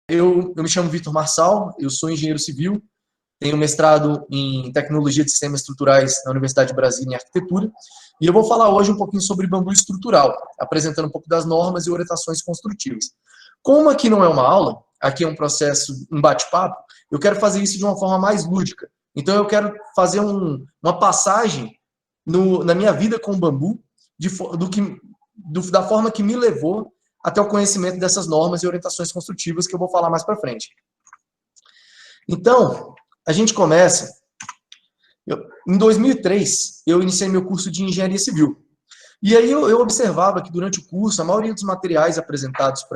Eu me chamo Vitor Marçal, eu sou engenheiro civil, tenho mestrado em Tecnologia de Sistemas Estruturais na Universidade de Brasília em Arquitetura, e eu vou falar hoje um pouquinho sobre bambu estrutural, apresentando um pouco das normas e orientações construtivas. Como aqui não é uma aula, aqui é um processo, um bate-papo, eu quero fazer isso de uma forma mais lúdica. Então eu quero fazer uma passagem na minha vida com o bambu, da forma que me levou até o conhecimento dessas normas e orientações construtivas que eu vou falar mais para frente. Então, a gente começa... Em 2003, eu iniciei meu curso de engenharia civil. E aí eu observava que durante o curso, a maioria dos materiais apresentados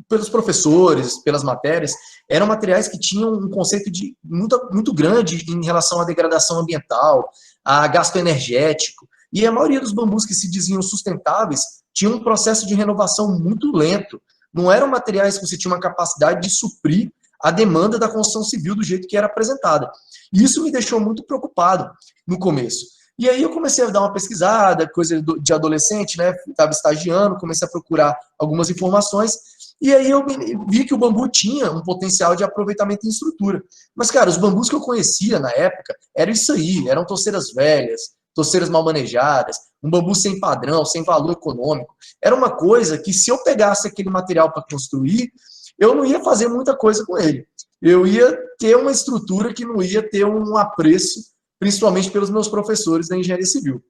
pelos professores, pelas matérias, eram materiais que tinham um conceito muito grande em relação à degradação ambiental, a gasto energético. E a maioria dos bambus que se diziam sustentáveis tinha um processo de renovação muito lento. Não eram materiais que você tinha uma capacidade de suprir a demanda da construção civil do jeito que era apresentada. E isso me deixou muito preocupado no começo. E aí eu comecei a dar uma pesquisada, coisa de adolescente, né? Estava estagiando, comecei a procurar algumas informações, e aí eu vi que o bambu tinha um potencial de aproveitamento em estrutura. Mas, cara, os bambus que eu conhecia na época eram isso aí, eram torceiras velhas, torceiras mal manejadas, um bambu sem padrão, sem valor econômico. Era uma coisa que, se eu pegasse aquele material para construir, eu não ia fazer muita coisa com ele. Eu ia ter uma estrutura que não ia ter um apreço, principalmente pelos meus professores da engenharia civil.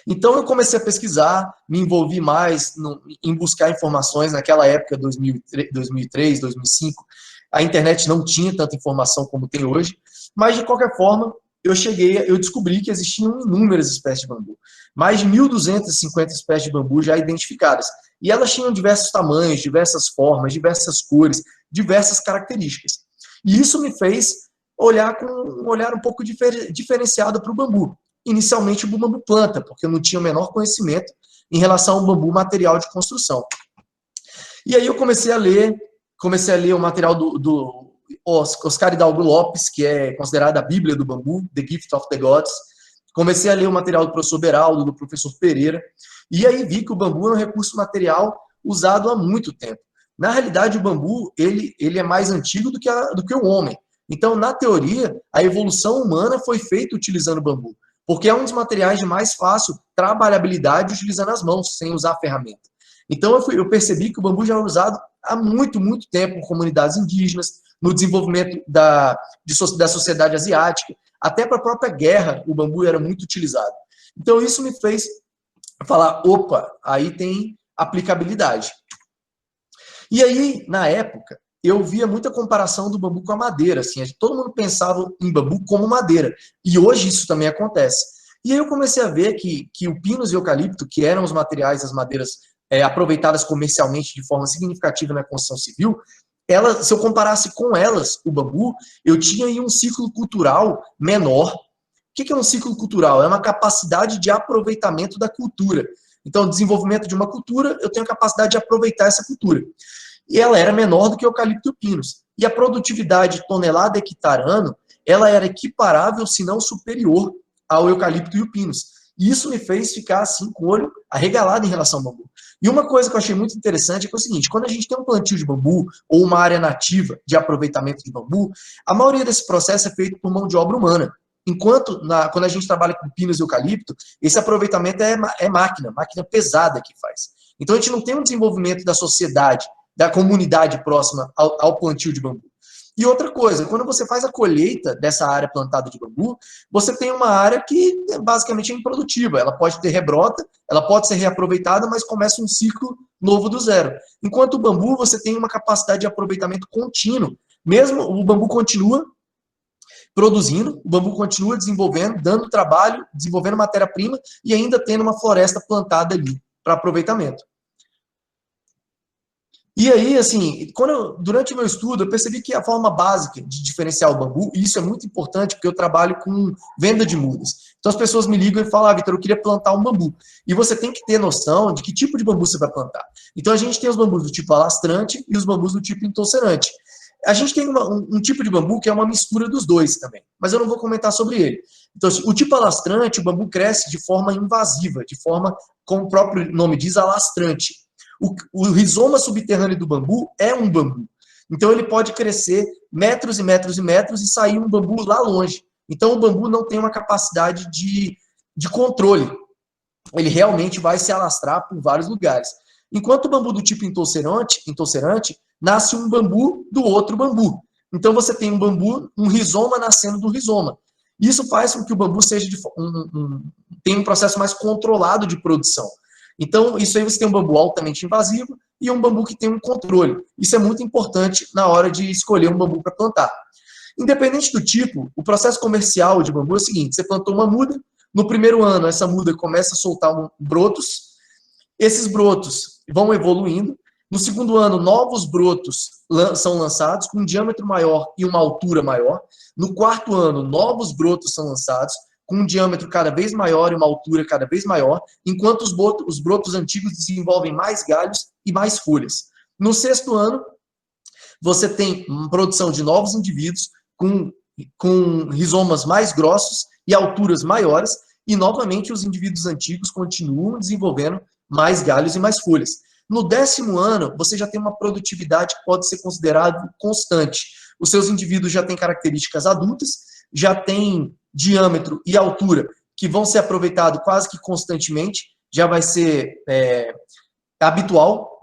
Então eu comecei a pesquisar, me envolvi mais em buscar informações. Naquela época, 2003, 2005, a internet não tinha tanta informação como tem hoje, mas de qualquer forma, eu descobri que existiam inúmeras espécies de bambu. Mais de 1.250 espécies de bambu já identificadas. E elas tinham diversos tamanhos, diversas formas, diversas cores, diversas características. E isso me fez olhar com um olhar um pouco diferenciado para o bambu. Inicialmente o bambu planta, porque eu não tinha o menor conhecimento em relação ao bambu material de construção. E aí eu comecei a ler o material do Oscar Hidalgo Lopes, que é considerada a Bíblia do bambu, The Gift of the Gods. Comecei a ler o material do professor Beraldo, do professor Pereira, e aí vi que o bambu é um recurso material usado há muito tempo. Na realidade, o bambu ele é mais antigo do que o homem. Então, na teoria, a evolução humana foi feita utilizando o bambu, porque é um dos materiais de mais fácil trabalhabilidade utilizando as mãos, sem usar ferramenta. Então, eu percebi que o bambu já é usado há muito, muito tempo em comunidades indígenas, no desenvolvimento da sociedade asiática, até para a própria guerra, o bambu era muito utilizado. Então, isso me fez falar, opa, aí tem aplicabilidade. E aí, na época, eu via muita comparação do bambu com a madeira. Assim, todo mundo pensava em bambu como madeira. E hoje isso também acontece. E aí eu comecei a ver que o pinus e o eucalipto, que eram os materiais, as madeiras aproveitadas comercialmente de forma significativa na construção civil, se eu comparasse com elas, o bambu, eu tinha aí um ciclo cultural menor. O que é um ciclo cultural? É uma capacidade de aproveitamento da cultura. Então, o desenvolvimento de uma cultura, eu tenho a capacidade de aproveitar essa cultura. E ela era menor do que o eucalipto e o pinus. E a produtividade tonelada hectare ano, ela era equiparável, se não superior, ao eucalipto e o pinus. E isso me fez ficar assim, com o olho arregalado em relação ao bambu. E uma coisa que eu achei muito interessante é que é o seguinte, quando a gente tem um plantio de bambu, ou uma área nativa de aproveitamento de bambu, a maioria desse processo é feito por mão de obra humana. Enquanto, quando a gente trabalha com pinus e eucalipto, esse aproveitamento é máquina pesada que faz. Então a gente não tem um desenvolvimento da sociedade, da comunidade próxima ao plantio de bambu. E outra coisa, quando você faz a colheita dessa área plantada de bambu, você tem uma área que basicamente é improdutiva. Ela pode ter rebrota, ela pode ser reaproveitada, mas começa um ciclo novo do zero. Enquanto o bambu, você tem uma capacidade de aproveitamento contínuo. Mesmo o bambu continua produzindo, o bambu continua desenvolvendo, dando trabalho, desenvolvendo matéria-prima e ainda tendo uma floresta plantada ali para aproveitamento. E aí, assim, durante o meu estudo, eu percebi que a forma básica de diferenciar o bambu, e isso é muito importante, porque eu trabalho com venda de mudas. Então, as pessoas me ligam e falam, Vitor, eu queria plantar um bambu. E você tem que ter noção de que tipo de bambu você vai plantar. Então, a gente tem os bambus do tipo alastrante e os bambus do tipo entorcerante. A gente tem um tipo de bambu que é uma mistura dos dois também, mas eu não vou comentar sobre ele. Então, o tipo alastrante, o bambu cresce de forma invasiva, de forma, como o próprio nome diz, alastrante. O rizoma subterrâneo do bambu é um bambu. Então ele pode crescer metros e metros e metros e sair um bambu lá longe. Então o bambu não tem uma capacidade de controle. Ele realmente vai se alastrar por vários lugares. Enquanto o bambu do tipo intolerante, nasce um bambu do outro bambu. Então você tem um bambu, um rizoma nascendo do rizoma. Isso faz com que o bambu seja tenha um processo mais controlado de produção. Então, isso aí você tem um bambu altamente invasivo e um bambu que tem um controle. Isso é muito importante na hora de escolher um bambu para plantar. Independente do tipo, o processo comercial de bambu é o seguinte: você plantou uma muda, no primeiro ano essa muda começa a soltar brotos, esses brotos vão evoluindo, no segundo ano novos brotos são lançados com um diâmetro maior e uma altura maior, no quarto ano novos brotos são lançados com um diâmetro cada vez maior e uma altura cada vez maior, enquanto os brotos antigos desenvolvem mais galhos e mais folhas. No sexto ano, você tem produção de novos indivíduos com rizomas mais grossos e alturas maiores, e novamente os indivíduos antigos continuam desenvolvendo mais galhos e mais folhas. No 10º ano, você já tem uma produtividade que pode ser considerada constante. Os seus indivíduos já têm características adultas, já têm diâmetro e altura que vão ser aproveitados quase que constantemente, já vai ser habitual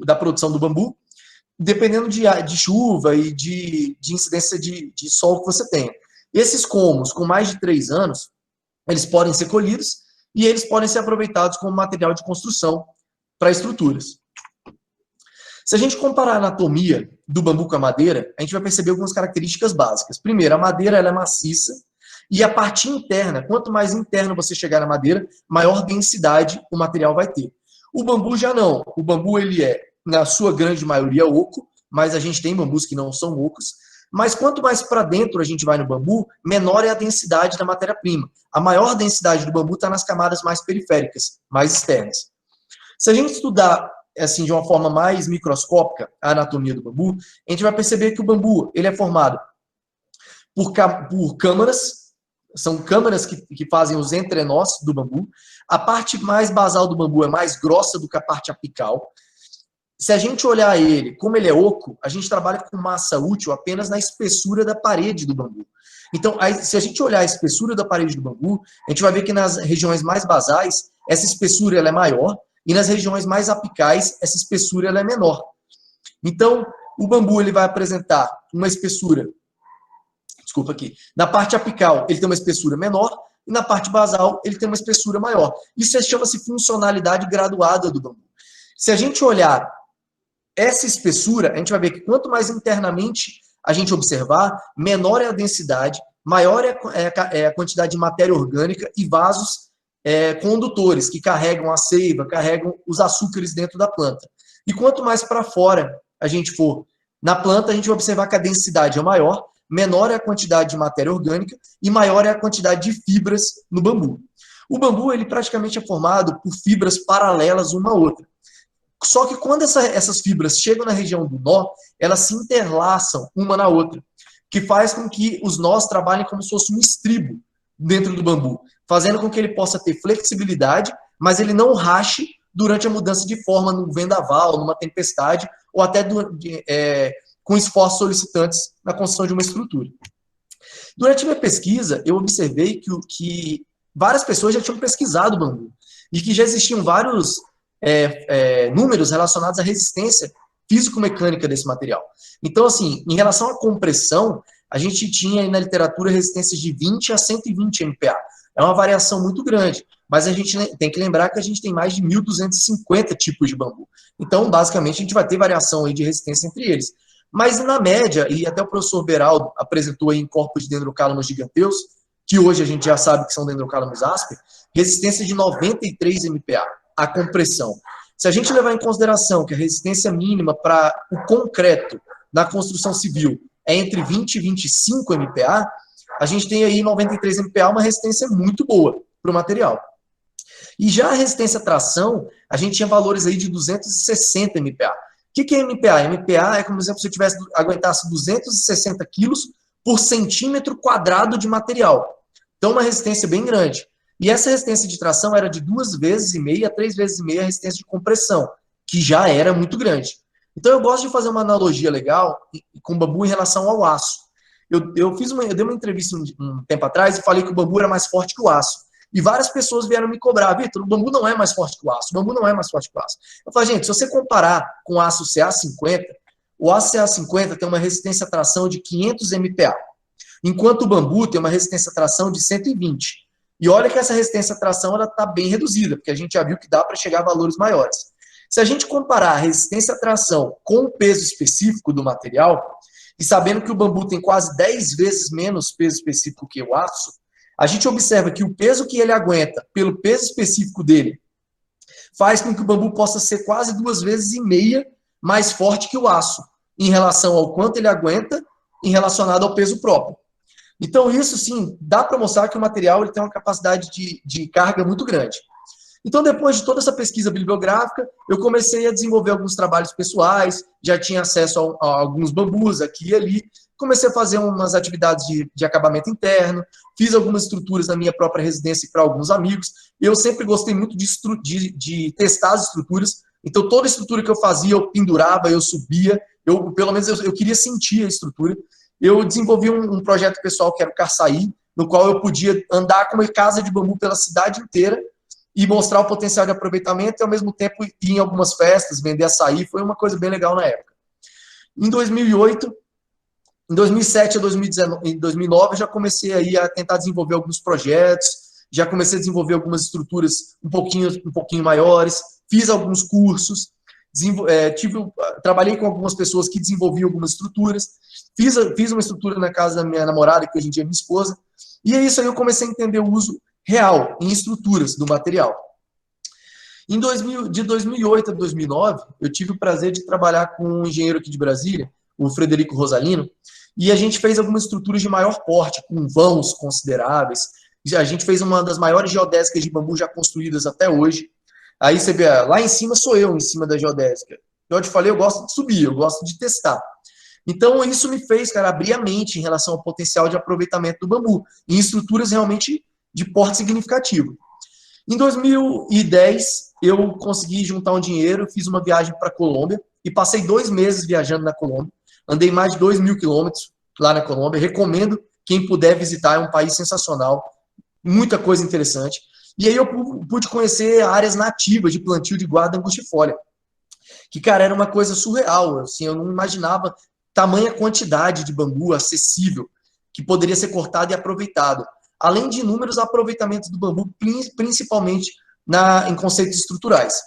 da produção do bambu, dependendo de chuva e de incidência de sol que você tenha. Esses colmos, com mais de 3 anos, eles podem ser colhidos e eles podem ser aproveitados como material de construção para estruturas. Se a gente comparar a anatomia do bambu com a madeira, a gente vai perceber algumas características básicas. Primeiro, a madeira ela é maciça e a parte interna, quanto mais interno você chegar na madeira, maior densidade o material vai ter. O bambu já não. O bambu ele é, na sua grande maioria, oco, mas a gente tem bambus que não são ocos. Mas quanto mais para dentro a gente vai no bambu, menor é a densidade da matéria-prima. A maior densidade do bambu está nas camadas mais periféricas, mais externas. Se a gente estudar assim de uma forma mais microscópica a anatomia do bambu, a gente vai perceber que o bambu ele é formado por câmaras, são câmaras que fazem os entrenós do bambu. A parte mais basal do bambu é mais grossa do que a parte apical. Se a gente olhar ele, como ele é oco, a gente trabalha com massa útil apenas na espessura da parede do bambu. Então, se a gente olhar a espessura da parede do bambu, a gente vai ver que nas regiões mais basais, essa espessura ela é maior, e nas regiões mais apicais, essa espessura ela é menor. Então, o bambu ele vai apresentar uma espessura, desculpa aqui, na parte apical ele tem uma espessura menor, e na parte basal ele tem uma espessura maior. Isso chama-se funcionalidade graduada do bambu. Se a gente olhar essa espessura, a gente vai ver que quanto mais internamente a gente observar, menor é a densidade, maior é a quantidade de matéria orgânica e vasos condutores que carregam a seiva, carregam os açúcares dentro da planta. E quanto mais para fora a gente for na planta, a gente vai observar que a densidade é maior, menor é a quantidade de matéria orgânica e maior é a quantidade de fibras no bambu. O bambu ele praticamente é formado por fibras paralelas uma à outra. Só que quando essas fibras chegam na região do nó, elas se interlaçam uma na outra, que faz com que os nós trabalhem como se fosse um estribo dentro do bambu, fazendo com que ele possa ter flexibilidade, mas ele não rache durante a mudança de forma no vendaval, numa tempestade, ou até com esforços solicitantes na construção de uma estrutura. Durante minha pesquisa, eu observei que várias pessoas já tinham pesquisado o bambu, e que já existiam vários números relacionados à resistência físico-mecânica desse material. Então, assim, em relação à compressão, a gente tinha aí na literatura resistências de 20 a 120 MPa. É uma variação muito grande, mas a gente tem que lembrar que a gente tem mais de 1.250 tipos de bambu. Então, basicamente, a gente vai ter variação aí de resistência entre eles. Mas, na média, e até o professor Beraldo apresentou aí em corpos de dendrocálamos giganteus, que hoje a gente já sabe que são dendrocálamos asper, resistência de 93 MPa. A compressão. Se a gente levar em consideração que a resistência mínima para o concreto na construção civil é entre 20 e 25 MPa, a gente tem aí 93 MPa, uma resistência muito boa para o material. E já a resistência à tração, a gente tinha valores aí de 260 MPa. O que é MPa? MPa é como, por exemplo, se eu aguentasse 260 quilos por centímetro quadrado de material. Então, uma resistência bem grande. E essa resistência de tração era de 2,5 vezes a 3,5 vezes a resistência de compressão, que já era muito grande. Então eu gosto de fazer uma analogia legal com o bambu em relação ao aço. Eu dei uma entrevista um tempo atrás e falei que o bambu era mais forte que o aço. E várias pessoas vieram me cobrar, Vitor, o bambu não é mais forte que o aço, o bambu não é mais forte que o aço. Eu falei, gente, se você comparar com o aço CA50, o aço CA50 tem uma resistência à tração de 500 MPa, enquanto o bambu tem uma resistência à tração de 120. E olha que essa resistência à tração está bem reduzida, porque a gente já viu que dá para chegar a valores maiores. Se a gente comparar a resistência à tração com o peso específico do material, e sabendo que o bambu tem quase 10 vezes menos peso específico que o aço, a gente observa que o peso que ele aguenta, pelo peso específico dele, faz com que o bambu possa ser quase 2,5 vezes mais forte que o aço, em relação ao quanto ele aguenta, em relacionado ao peso próprio. Então, isso sim, dá para mostrar que o material ele tem uma capacidade de carga muito grande. Então, depois de toda essa pesquisa bibliográfica, eu comecei a desenvolver alguns trabalhos pessoais, já tinha acesso a alguns bambus aqui e ali, comecei a fazer umas atividades de acabamento interno, fiz algumas estruturas na minha própria residência para alguns amigos. Eu sempre gostei muito de testar as estruturas, então toda estrutura que eu fazia, eu pendurava, eu subia, pelo menos eu queria sentir a estrutura. Eu desenvolvi um projeto pessoal que era o Carçaí, no qual eu podia andar com uma casa de bambu pela cidade inteira, e mostrar o potencial de aproveitamento e, ao mesmo tempo, ir em algumas festas, vender açaí, foi uma coisa bem legal na época. Em 2008, em 2007 a 2019, em 2009, eu já comecei aí a tentar desenvolver alguns projetos, já comecei a desenvolver algumas estruturas um pouquinho maiores, fiz alguns cursos, trabalhei com algumas pessoas que desenvolviam algumas estruturas, fiz uma estrutura na casa da minha namorada, que hoje em dia é minha esposa, e é isso aí eu comecei a entender o uso real em estruturas do material. De 2008 a 2009, eu tive o prazer de trabalhar com um engenheiro aqui de Brasília, o Frederico Rosalino, e a gente fez algumas estruturas de maior porte, com vãos consideráveis. A gente fez uma das maiores geodésicas de bambu já construídas até hoje. Aí você vê, lá em cima sou eu, em cima da geodésica. Eu te falei, eu gosto de subir, eu gosto de testar. Então, isso me fez, cara, abrir a mente em relação ao potencial de aproveitamento do bambu, em estruturas realmente de porte significativo. Em 2010, eu consegui juntar um dinheiro, fiz uma viagem para a Colômbia e passei 2 meses viajando na Colômbia. Andei mais de 2.000 quilômetros lá na Colômbia. Recomendo quem puder visitar, é um país sensacional, muita coisa interessante. E aí eu pude conhecer áreas nativas de plantio de guarda angustifolia, que, cara, era uma coisa surreal. Assim, eu não imaginava tamanha quantidade de bambu acessível que poderia ser cortado e aproveitado, além de inúmeros aproveitamentos do bambu, principalmente em conceitos estruturais.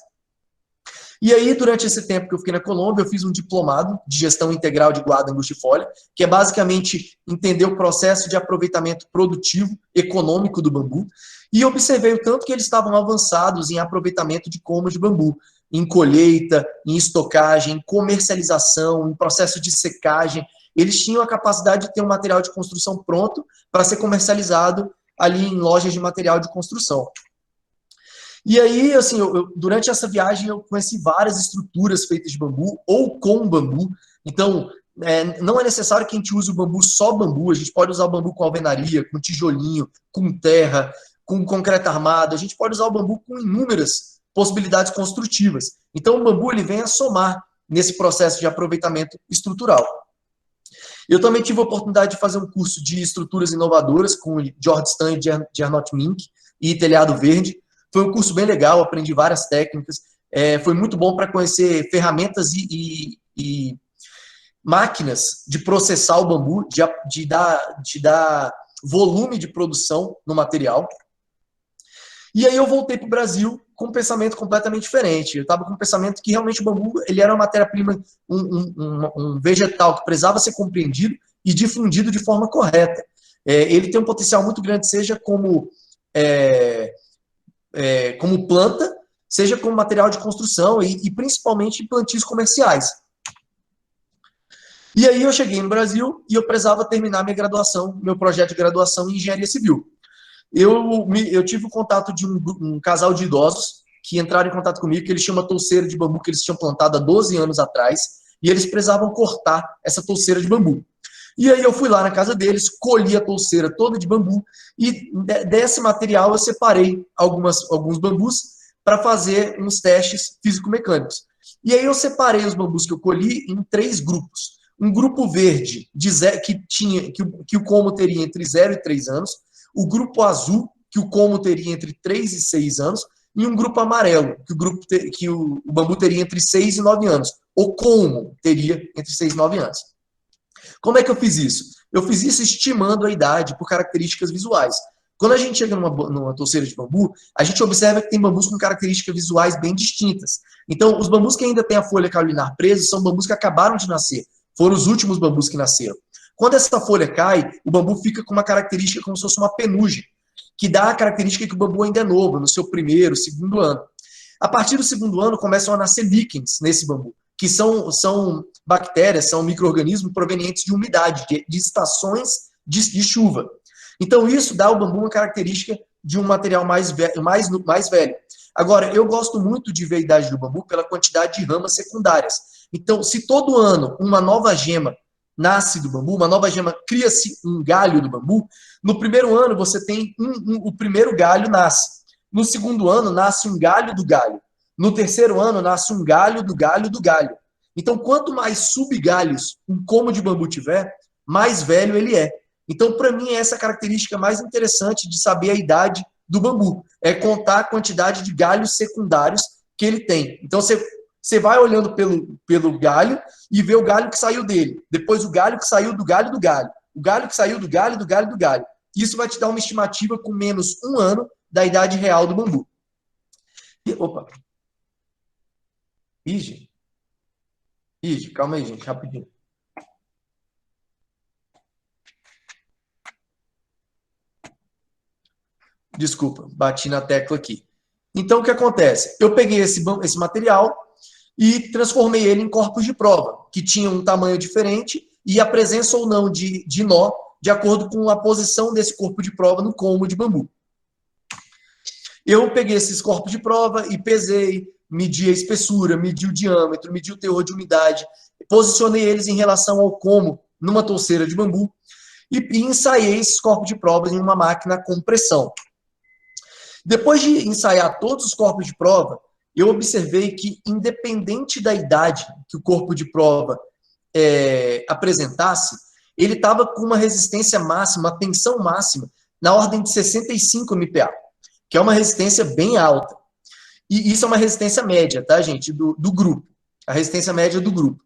E aí, durante esse tempo que eu fiquei na Colômbia, eu fiz um diplomado de gestão integral de guarda angustifolia, que é basicamente entender o processo de aproveitamento produtivo, econômico do bambu, e observei o tanto que eles estavam avançados em aproveitamento de colmos de bambu, em colheita, em estocagem, em comercialização, em processo de secagem. Eles tinham a capacidade de ter um material de construção pronto para ser comercializado ali em lojas de material de construção. E aí, assim, durante essa viagem eu conheci várias estruturas feitas de bambu ou com bambu. Então, não é necessário que a gente use o bambu só bambu, a gente pode usar o bambu com alvenaria, com tijolinho, com terra, com concreto armado, a gente pode usar o bambu com inúmeras possibilidades construtivas. Então, o bambu ele vem a somar nesse processo de aproveitamento estrutural. Eu também tive a oportunidade de fazer um curso de estruturas inovadoras com George Stan e Gernot Mink e Telhado Verde. Foi um curso bem legal, aprendi várias técnicas. Foi muito bom para conhecer ferramentas e máquinas de processar o bambu, de dar volume de produção no material. E aí eu voltei para o Brasil com um pensamento completamente diferente. Eu estava com um pensamento que realmente o bambu ele era uma matéria-prima, um vegetal que precisava ser compreendido e difundido de forma correta. Ele tem um potencial muito grande, seja como planta, seja como material de construção e principalmente em plantios comerciais. E aí eu cheguei no Brasil e eu precisava terminar minha graduação, meu projeto de graduação em engenharia civil. Eu tive o contato de um casal de idosos que entraram em contato comigo, que eles tinham uma touceira de bambu que eles tinham plantado há 12 anos atrás, e eles precisavam cortar essa touceira de bambu. E aí eu fui lá na casa deles, colhi a touceira toda de bambu, e desse material eu separei alguns bambus para fazer uns testes físico-mecânicos. E aí eu separei os bambus que eu colhi em 3 grupos. Um grupo verde, que o colmo teria entre 0 e 3 anos. O grupo azul, que o colmo teria entre 3 e 6 anos. E um grupo amarelo, que o bambu teria entre 6 e 9 anos. O colmo teria entre 6 e 9 anos. Como é que eu fiz isso? Eu fiz isso estimando a idade por características visuais. Quando a gente chega numa touceira de bambu, a gente observa que tem bambus com características visuais bem distintas. Então, os bambus que ainda têm a folha caulinar presa são bambus que acabaram de nascer. Foram os últimos bambus que nasceram. Quando essa folha cai, o bambu fica com uma característica como se fosse uma penugem, que dá a característica que o bambu ainda é novo, no seu primeiro, segundo ano. A partir do segundo ano, começam a nascer líquens nesse bambu, que são bactérias, são micro-organismos provenientes de umidade, de estações de chuva. Então, isso dá ao bambu uma característica de um material mais velho. Agora, eu gosto muito de ver a idade do bambu pela quantidade de ramas secundárias. Então, se todo ano uma nova gema nasce do bambu, uma nova gema cria-se um galho do bambu, no primeiro ano você tem o primeiro galho nasce. No segundo ano nasce um galho do galho. No terceiro ano nasce um galho do galho do galho. Então, quanto mais subgalhos um colmo de bambu tiver, mais velho ele é. Então, para mim, essa é a característica mais interessante de saber a idade do bambu. É contar a quantidade de galhos secundários que ele tem. Então, você vai olhando pelo galho e vê o galho que saiu dele. Depois, o galho que saiu do galho do galho. O galho que saiu do galho do galho do galho. Isso vai te dar uma estimativa com menos 1 ano da idade real do bambu. Opa. Ige, calma aí, gente, rapidinho. Desculpa, bati na tecla aqui. Então, o que acontece? Eu peguei esse material e transformei ele em corpos de prova, que tinham um tamanho diferente e a presença ou não de nó, de acordo com a posição desse corpo de prova no colmo de bambu. Eu peguei esses corpos de prova e pesei, medi a espessura, medi o diâmetro, medi o teor de umidade, posicionei eles em relação ao colmo numa touceira de bambu e ensaiei esses corpos de prova em uma máquina com pressão. Depois de ensaiar todos os corpos de prova, eu observei que, independente da idade que o corpo de prova apresentasse, ele estava com uma resistência máxima, uma tensão máxima, na ordem de 65 MPa, que é uma resistência bem alta. E isso é uma resistência média, tá, gente, do grupo. A resistência média do grupo.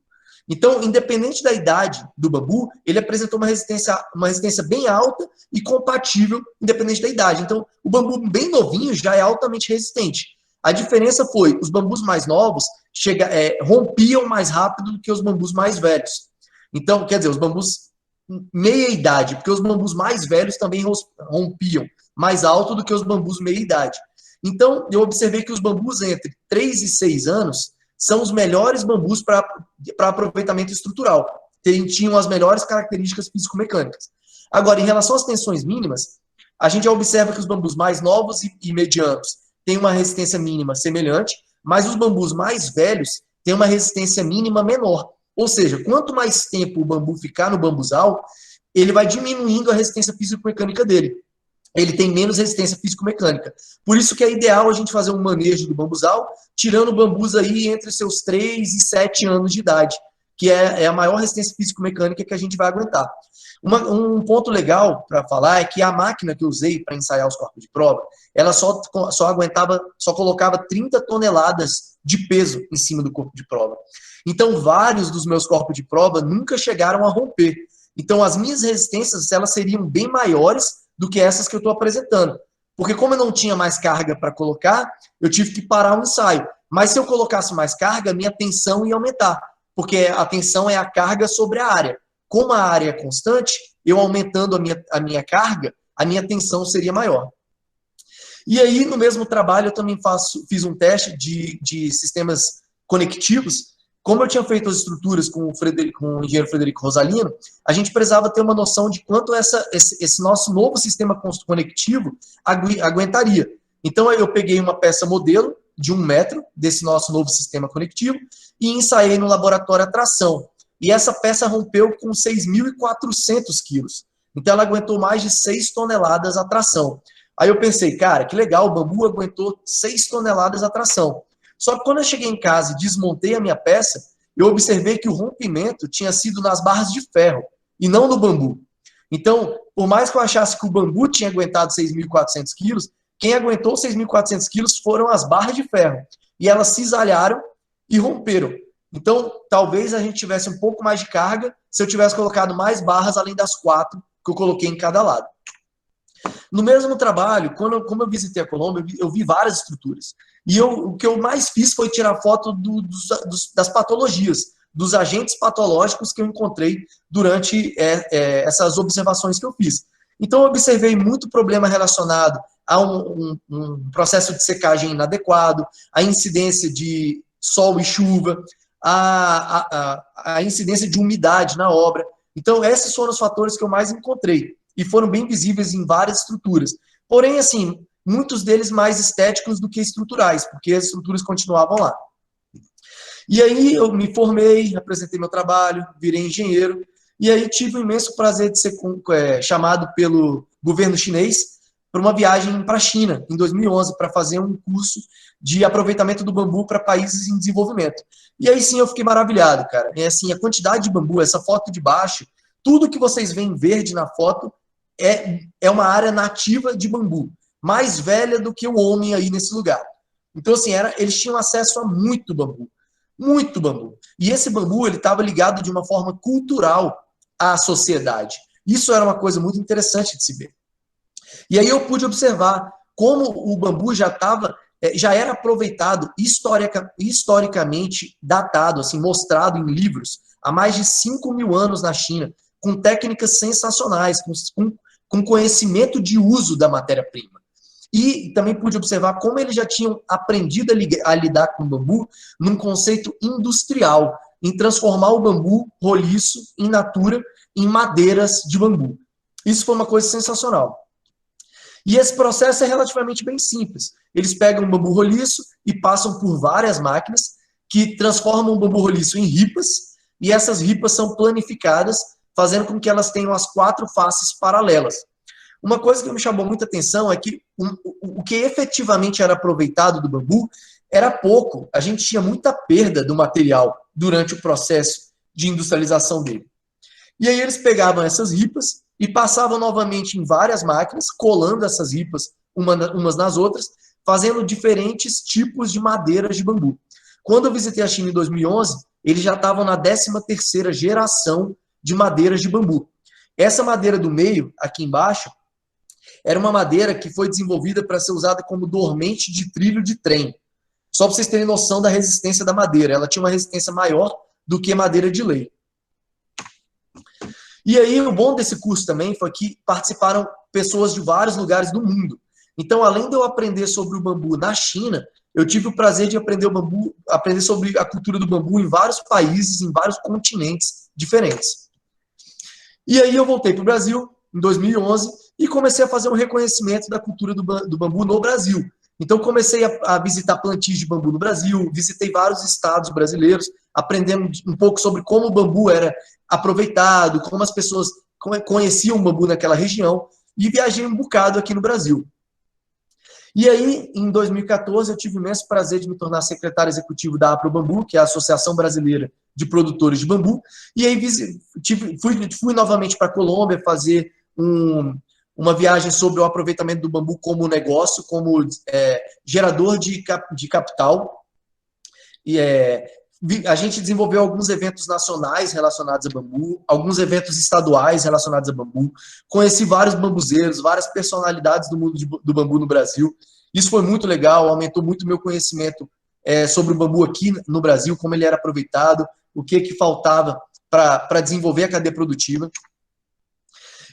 Então, independente da idade do bambu, ele apresentou uma resistência bem alta e compatível, independente da idade. Então, o bambu bem novinho já é altamente resistente. A diferença foi, os bambus mais novos rompiam mais rápido do que os bambus mais velhos. Então, quer dizer, os bambus meia idade, porque os bambus mais velhos também rompiam mais alto do que os bambus meia idade. Então, eu observei que os bambus entre 3 e 6 anos são os melhores bambus para aproveitamento estrutural. Tinham as melhores características físico-mecânicas. Agora, em relação às tensões mínimas, a gente já observa que os bambus mais novos e medianos têm uma resistência mínima semelhante, mas os bambus mais velhos têm uma resistência mínima menor. Ou seja, quanto mais tempo o bambu ficar no bambuzal, ele vai diminuindo a resistência físico-mecânica dele. Ele tem menos resistência físico-mecânica. Por isso que é ideal a gente fazer um manejo do bambuzal, tirando bambus aí entre seus 3 e 7 anos de idade, que é a maior resistência físico-mecânica que a gente vai aguentar. Um ponto legal para falar é que a máquina que eu usei para ensaiar os corpos de prova, ela só colocava 30 toneladas de peso em cima do corpo de prova. Então, vários dos meus corpos de prova nunca chegaram a romper. Então, as minhas resistências, elas seriam bem maiores do que essas que eu estou apresentando. Porque como eu não tinha mais carga para colocar, eu tive que parar o ensaio. Mas se eu colocasse mais carga, a minha tensão ia aumentar. Porque a tensão é a carga sobre a área. Como a área é constante, eu aumentando a minha carga, a minha tensão seria maior. E aí, no mesmo trabalho, eu também fiz um teste de sistemas conectivos. Como eu tinha feito as estruturas com o engenheiro Frederico Rosalino, a gente precisava ter uma noção de quanto esse nosso novo sistema conectivo aguentaria. Então, eu peguei uma peça modelo de 1 metro desse nosso novo sistema conectivo e ensaiei no laboratório a tração. E essa peça rompeu com 6.400 quilos. Então, ela aguentou mais de 6 toneladas a tração. Aí eu pensei, cara, que legal, o bambu aguentou 6 toneladas a tração. Só que quando eu cheguei em casa e desmontei a minha peça, eu observei que o rompimento tinha sido nas barras de ferro e não no bambu. Então, por mais que eu achasse que o bambu tinha aguentado 6.400 quilos, quem aguentou 6.400 quilos foram as barras de ferro. E elas cisalharam e romperam. Então, talvez a gente tivesse um pouco mais de carga se eu tivesse colocado mais barras além das 4 que eu coloquei em cada lado. No mesmo trabalho, como eu visitei a Colômbia, eu vi várias estruturas. E o que eu mais fiz foi tirar foto das patologias, dos agentes patológicos que eu encontrei durante essas observações que eu fiz. Então, eu observei muito problema relacionado a um processo de secagem inadequado, a incidência de sol e chuva, a incidência de umidade na obra. Então, esses foram os fatores que eu mais encontrei e foram bem visíveis em várias estruturas. Porém, assim, muitos deles mais estéticos do que estruturais, porque as estruturas continuavam lá. E aí eu me formei, apresentei meu trabalho, virei engenheiro, e aí tive o imenso prazer de ser chamado pelo governo chinês para uma viagem para a China, em 2011, para fazer um curso de aproveitamento do bambu para países em desenvolvimento. E aí sim eu fiquei maravilhado, cara. É assim, a quantidade de bambu, essa foto de baixo, tudo que vocês veem verde na foto é uma área nativa de bambu, mais velha do que o homem aí nesse lugar. Então, assim, eles tinham acesso a muito bambu. Muito bambu. E esse bambu, ele estava ligado de uma forma cultural à sociedade. Isso era uma coisa muito interessante de se ver. E aí eu pude observar como o bambu já era aproveitado historicamente datado, assim, mostrado em livros, há mais de 5.000 anos na China, com técnicas sensacionais, com conhecimento de uso da matéria-prima. E também pude observar como eles já tinham aprendido a lidar com o bambu num conceito industrial, em transformar o bambu roliço, in natura, em madeiras de bambu. Isso foi uma coisa sensacional. E esse processo é relativamente bem simples. Eles pegam um bambu roliço e passam por várias máquinas que transformam o bambu roliço em ripas, e essas ripas são planificadas, fazendo com que elas tenham as 4 faces paralelas. Uma coisa que me chamou muita atenção é que o que efetivamente era aproveitado do bambu era pouco. A gente tinha muita perda do material durante o processo de industrialização dele. E aí eles pegavam essas ripas e passavam novamente em várias máquinas, colando essas ripas umas nas outras, fazendo diferentes tipos de madeiras de bambu. Quando eu visitei a China em 2011, eles já estavam na 13ª geração de madeiras de bambu. Essa madeira do meio, aqui embaixo, era uma madeira que foi desenvolvida para ser usada como dormente de trilho de trem. Só para vocês terem noção da resistência da madeira. Ela tinha uma resistência maior do que madeira de lei. E aí, o bom desse curso também foi que participaram pessoas de vários lugares do mundo. Então, além de eu aprender sobre o bambu na China, eu tive o prazer de aprender sobre a cultura do bambu em vários países, em vários continentes diferentes. E aí eu voltei para o Brasil, em 2011, e comecei a fazer um reconhecimento da cultura do bambu no Brasil. Então, comecei a visitar plantios de bambu no Brasil, visitei vários estados brasileiros, aprendendo um pouco sobre como o bambu era aproveitado, como as pessoas conheciam o bambu naquela região, e viajei um bocado aqui no Brasil. E aí, em 2014, eu tive o imenso prazer de me tornar secretário executivo da AproBambu, que é a Associação Brasileira de Produtores de Bambu, e aí fui novamente para a Colômbia fazer uma viagem sobre o aproveitamento do bambu como negócio, como gerador de capital. E a gente desenvolveu alguns eventos nacionais relacionados a bambu, alguns eventos estaduais relacionados a bambu. Conheci vários bambuzeiros, várias personalidades do mundo do bambu no Brasil. Isso foi muito legal, aumentou muito o meu conhecimento sobre o bambu aqui no Brasil, como ele era aproveitado, o que faltava para desenvolver a cadeia produtiva.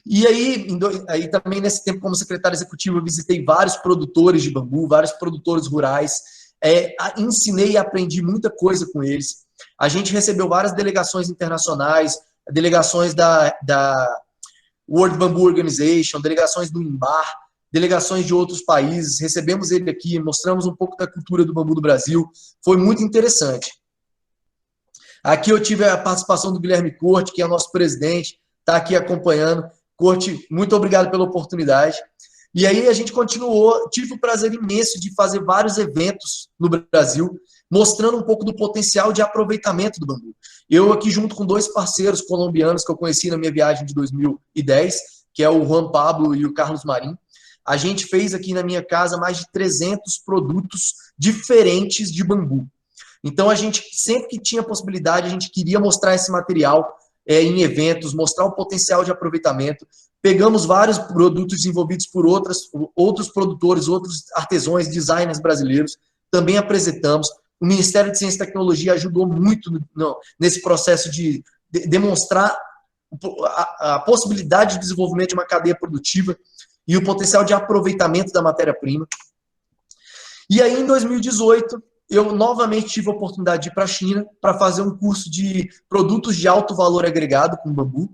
E aí também nesse tempo, como secretário executivo, eu visitei vários produtores de bambu, vários produtores rurais, ensinei e aprendi muita coisa com eles. A gente recebeu várias delegações internacionais, delegações da World Bamboo Organization, delegações do INBAR, delegações de outros países. Recebemos ele aqui, mostramos um pouco da cultura do bambu do Brasil. Foi muito interessante. Aqui eu tive a participação do Guilherme Corte, que é o nosso presidente, está aqui acompanhando. Corte, muito obrigado pela oportunidade. E aí a gente continuou, tive o prazer imenso de fazer vários eventos no Brasil, mostrando um pouco do potencial de aproveitamento do bambu. Eu aqui junto com 2 parceiros colombianos que eu conheci na minha viagem de 2010, que é o Juan Pablo e o Carlos Marim, a gente fez aqui na minha casa mais de 300 produtos diferentes de bambu. Então a gente, sempre que tinha possibilidade, a gente queria mostrar esse material em eventos, mostrar o potencial de aproveitamento. Pegamos vários produtos desenvolvidos por outros produtores, outros artesãos, designers brasileiros, também apresentamos. O Ministério de Ciência e Tecnologia ajudou muito nesse processo de demonstrar a possibilidade de desenvolvimento de uma cadeia produtiva e o potencial de aproveitamento da matéria-prima. E aí, em 2018, eu novamente tive a oportunidade de ir para a China para fazer um curso de produtos de alto valor agregado com bambu.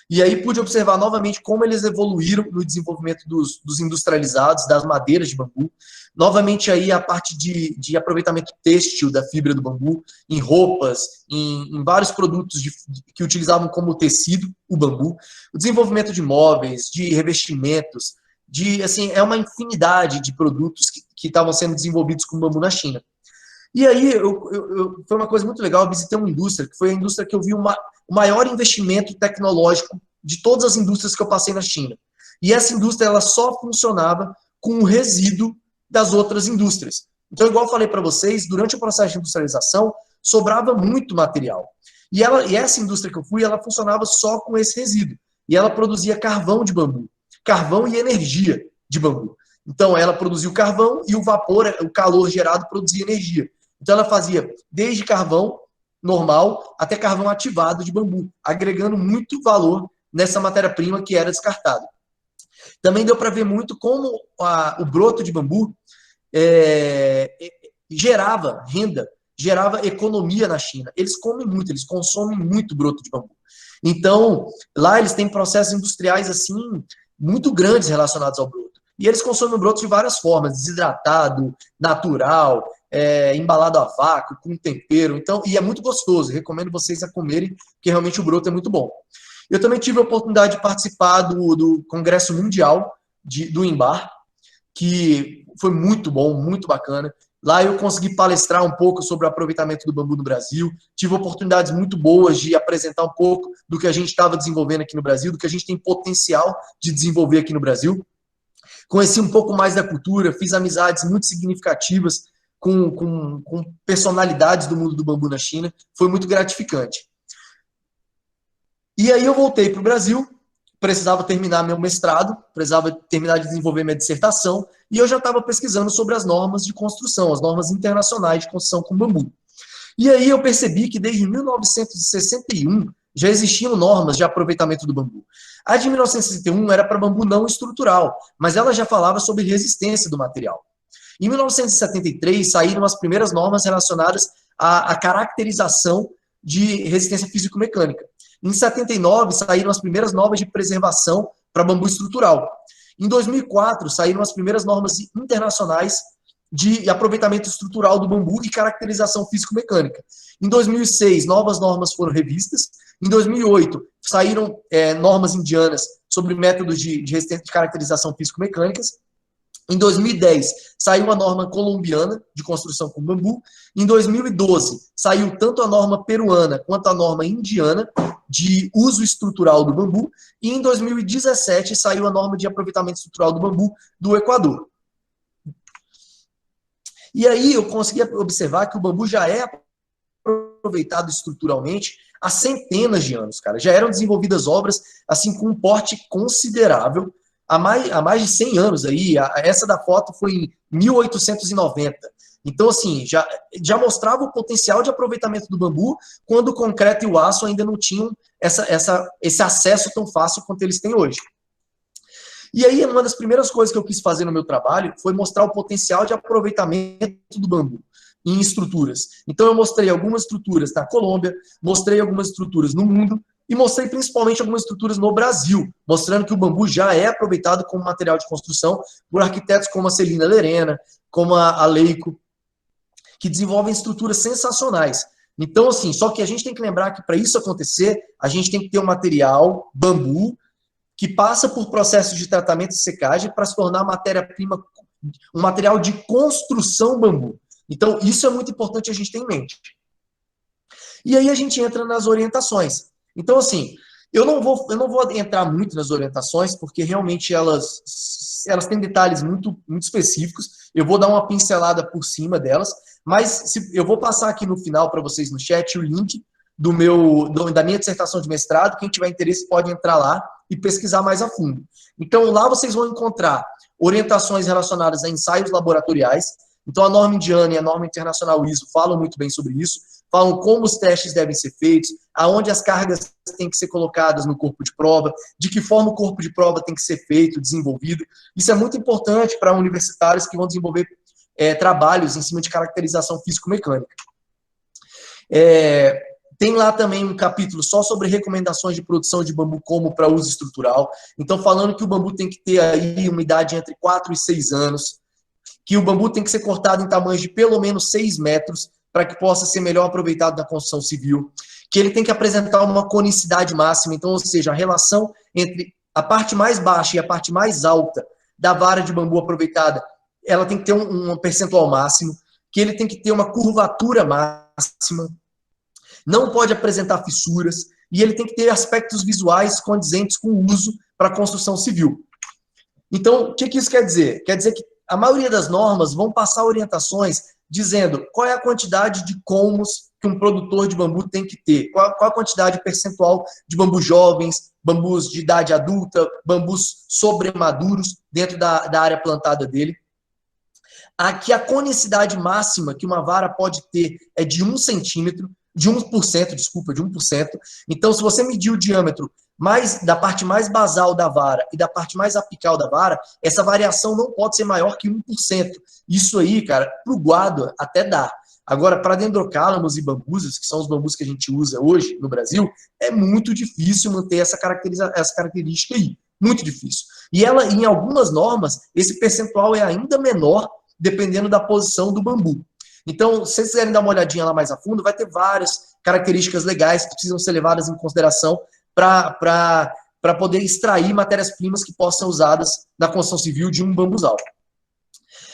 E aí pude observar novamente como eles evoluíram no desenvolvimento dos industrializados, das madeiras de bambu. Novamente aí a parte de aproveitamento têxtil da fibra do bambu, em roupas, em vários produtos que utilizavam como tecido o bambu. O desenvolvimento de móveis, de revestimentos, assim, é uma infinidade de produtos que estavam sendo desenvolvidos com bambu na China. E aí, foi uma coisa muito legal, eu visitei uma indústria, que foi a indústria que eu vi o maior investimento tecnológico de todas as indústrias que eu passei na China. E essa indústria, ela só funcionava com o resíduo das outras indústrias. Então, igual eu falei para vocês, durante o processo de industrialização, sobrava muito material. E essa indústria que eu fui, ela funcionava só com esse resíduo. E ela produzia carvão de bambu, carvão e energia de bambu. Então, ela produzia o carvão e o vapor, o calor gerado, produzia energia. Então, ela fazia desde carvão normal até carvão ativado de bambu, agregando muito valor nessa matéria-prima que era descartada. Também deu para ver muito como o broto de bambu gerava renda, gerava economia na China. Eles comem muito, eles consomem muito broto de bambu. Então, lá eles têm processos industriais assim muito grandes relacionados ao broto. E eles consomem o broto de várias formas, desidratado, natural, embalado a vácuo, com tempero. Então, e é muito gostoso, recomendo vocês a comerem, porque realmente o broto é muito bom. Eu também tive a oportunidade de participar do Congresso Mundial do INBAR, que foi muito bom, muito bacana. Lá eu consegui palestrar um pouco sobre o aproveitamento do bambu no Brasil, tive oportunidades muito boas de apresentar um pouco do que a gente estava desenvolvendo aqui no Brasil, do que a gente tem potencial de desenvolver aqui no Brasil. Conheci um pouco mais da cultura, fiz amizades muito significativas com personalidades do mundo do bambu na China, foi muito gratificante. E aí eu voltei para o Brasil, precisava terminar meu mestrado, precisava terminar de desenvolver minha dissertação, e eu já estava pesquisando sobre as normas de construção, as normas internacionais de construção com bambu. E aí eu percebi que desde 1961 já existiam normas de aproveitamento do bambu. A de 1961 era para bambu não estrutural, mas ela já falava sobre resistência do material. Em 1973 saíram as primeiras normas relacionadas à caracterização de resistência físico-mecânica. Em 79 saíram as primeiras normas de preservação para bambu estrutural. Em 2004 saíram as primeiras normas internacionais de aproveitamento estrutural do bambu e caracterização físico-mecânica. Em 2006, novas normas foram revistas. Em 2008, saíram normas indianas sobre métodos de caracterização físico-mecânicas. Em 2010, saiu a norma colombiana de construção com bambu. Em 2012, saiu tanto a norma peruana quanto a norma indiana de uso estrutural do bambu. E em 2017, saiu a norma de aproveitamento estrutural do bambu do Equador. E aí eu consegui observar que o bambu já é aproveitado estruturalmente há centenas de anos, cara. Já eram desenvolvidas obras assim com um porte considerável há mais de 100 anos aí. Essa da foto foi em 1890. Então, assim, já mostrava o potencial de aproveitamento do bambu quando o concreto e o aço ainda não tinham esse acesso tão fácil quanto eles têm hoje. E aí, uma das primeiras coisas que eu quis fazer no meu trabalho foi mostrar o potencial de aproveitamento do bambu em estruturas. Então, eu mostrei algumas estruturas na Colômbia, mostrei algumas estruturas no mundo e mostrei principalmente algumas estruturas no Brasil, mostrando que o bambu já é aproveitado como material de construção por arquitetos como a Celina Lerena, como a Leico, que desenvolvem estruturas sensacionais. Então, assim, só que a gente tem que lembrar que para isso acontecer, a gente tem que ter um material, bambu, que passa por processos de tratamento e secagem para se tornar matéria-prima, um material de construção bambu. Então, isso é muito importante a gente ter em mente. E aí a gente entra nas orientações. Então, assim, eu não vou entrar muito nas orientações, porque realmente elas têm detalhes muito específicos. Eu vou dar uma pincelada por cima delas, mas eu vou passar aqui no final para vocês no chat o link da minha dissertação de mestrado. Quem tiver interesse pode entrar lá e pesquisar mais a fundo. Então, lá vocês vão encontrar orientações relacionadas a ensaios laboratoriais. Então, a norma indiana e a norma internacional ISO falam muito bem sobre isso, falam como os testes devem ser feitos, aonde as cargas têm que ser colocadas no corpo de prova, de que forma o corpo de prova tem que ser feito, desenvolvido. Isso é muito importante para universitários que vão desenvolver trabalhos em cima de caracterização físico-mecânica. Tem lá também um capítulo só sobre recomendações de produção de bambu como para uso estrutural. Então, falando que o bambu tem que ter aí uma idade entre 4 e 6 anos, que o bambu tem que ser cortado em tamanhos de pelo menos 6 metros, para que possa ser melhor aproveitado na construção civil, que ele tem que apresentar uma conicidade máxima, então, ou seja, a relação entre a parte mais baixa e a parte mais alta da vara de bambu aproveitada, ela tem que ter um percentual máximo, que ele tem que ter uma curvatura máxima, não pode apresentar fissuras, e ele tem que ter aspectos visuais condizentes com o uso para a construção civil. Então, o que isso quer dizer? Quer dizer que a maioria das normas vão passar orientações dizendo qual é a quantidade de colmos que um produtor de bambu tem que ter, qual a quantidade percentual de bambus jovens, bambus de idade adulta, bambus sobremaduros dentro da área plantada dele. Aqui a conicidade máxima que uma vara pode ter é de 1 centímetro, de 1%, desculpa, de 1%. Então, se você medir o diâmetro da parte mais basal da vara e da parte mais apical da vara, essa variação não pode ser maior que 1%. Isso aí, cara, para o guado até dá. Agora, para dendrocálamos e bambusas, que são os bambus que a gente usa hoje no Brasil, é muito difícil manter essa característica aí. Muito difícil. E em algumas normas, esse percentual é ainda menor, dependendo da posição do bambu. Então, se vocês quiserem dar uma olhadinha lá mais a fundo, vai ter várias características legais que precisam ser levadas em consideração para poder extrair matérias-primas que possam ser usadas na construção civil de um bambuzal.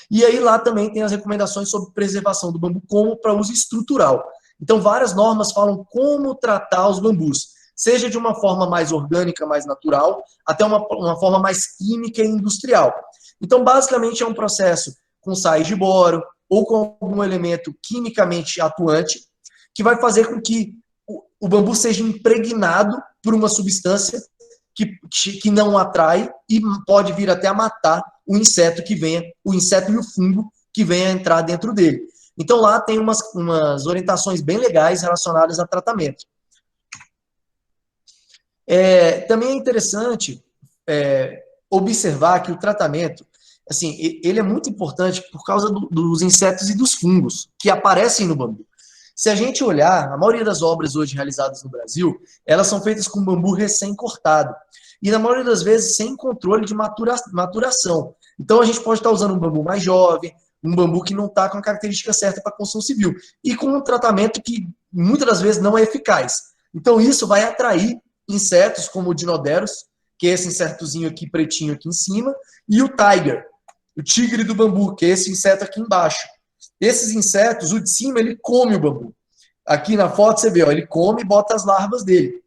E aí lá também tem as recomendações sobre preservação do bambu como para uso estrutural. Então, várias normas falam como tratar os bambus, seja de uma forma mais orgânica, mais natural, até uma forma mais química e industrial. Então, basicamente, é um processo com sais de boro ou com algum elemento quimicamente atuante que vai fazer com que o bambu seja impregnado por uma substância que não atrai e pode vir até a matar o inseto o inseto e o fungo que venha a entrar dentro dele. Então lá tem umas orientações bem legais relacionadas a tratamento. Também é interessante observar que o tratamento, assim, ele é muito importante por causa dos insetos e dos fungos que aparecem no bambu. Se a gente olhar, a maioria das obras hoje realizadas no Brasil, elas são feitas com bambu recém-cortado. E na maioria das vezes sem controle de maturação. Então a gente pode estar usando um bambu mais jovem, um bambu que não está com a característica certa para a construção civil. E com um tratamento que muitas das vezes não é eficaz. Então isso vai atrair insetos como o Dinoderus, que é esse insetozinho aqui pretinho aqui em cima, e o tiger, o tigre do bambu, que é esse inseto aqui embaixo. Esses insetos, o de cima, ele come o bambu. Aqui na foto você vê, ó, ele come e bota as larvas dele,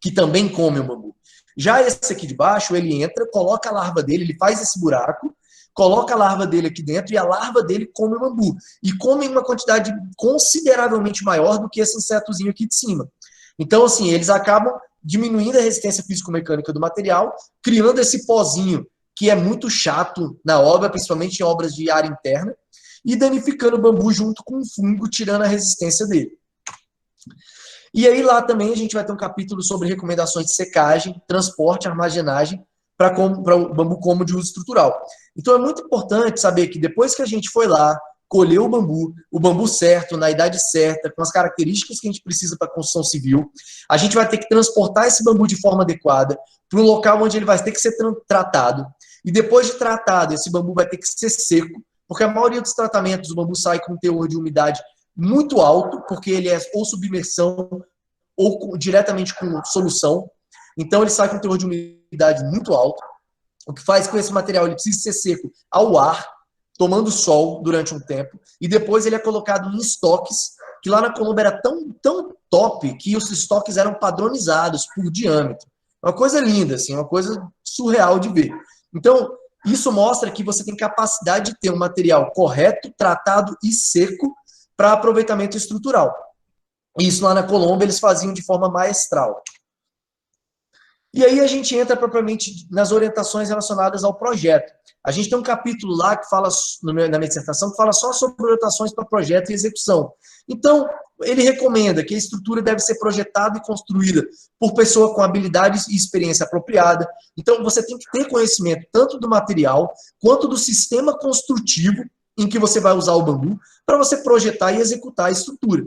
que também come o bambu. Já esse aqui de baixo, ele entra, coloca a larva dele, ele faz esse buraco, coloca a larva dele aqui dentro e a larva dele come o bambu. E come em uma quantidade consideravelmente maior do que esse insetozinho aqui de cima. Então, assim, eles acabam diminuindo a resistência físico-mecânica do material, criando esse pozinho que é muito chato na obra, principalmente em obras de área interna, e danificando o bambu junto com o fungo, tirando a resistência dele. E aí lá também a gente vai ter um capítulo sobre recomendações de secagem, transporte, armazenagem para o bambu como de uso estrutural. Então é muito importante saber que depois que a gente foi lá, colheu o bambu certo, na idade certa, com as características que a gente precisa para a construção civil, a gente vai ter que transportar esse bambu de forma adequada para um local onde ele vai ter que ser tratado. E depois de tratado, esse bambu vai ter que ser seco, porque a maioria dos tratamentos, o bambu sai com um teor de umidade muito alto, porque ele é ou submersão ou diretamente com solução. então ele sai com um teor de umidade muito alto, o que faz com que esse material ele precise ser seco ao ar, tomando sol durante um tempo, e depois ele é colocado em estoques, que lá na Colômbia era tão top que os estoques eram padronizados por diâmetro. Uma coisa linda, assim, uma coisa surreal de ver. Então, isso mostra que você tem capacidade de ter um material correto, tratado e seco para aproveitamento estrutural. Isso lá na Colômbia eles faziam de forma maestral. E aí a gente entra propriamente nas orientações relacionadas ao projeto. A gente tem um capítulo lá que fala, na minha dissertação, que fala só sobre orientações para projeto e execução. Então, ele recomenda que a estrutura deve ser projetada e construída por pessoa com habilidades e experiência apropriada. Então, você tem que ter conhecimento tanto do material, quanto do sistema construtivo em que você vai usar o bambu, para você projetar e executar a estrutura.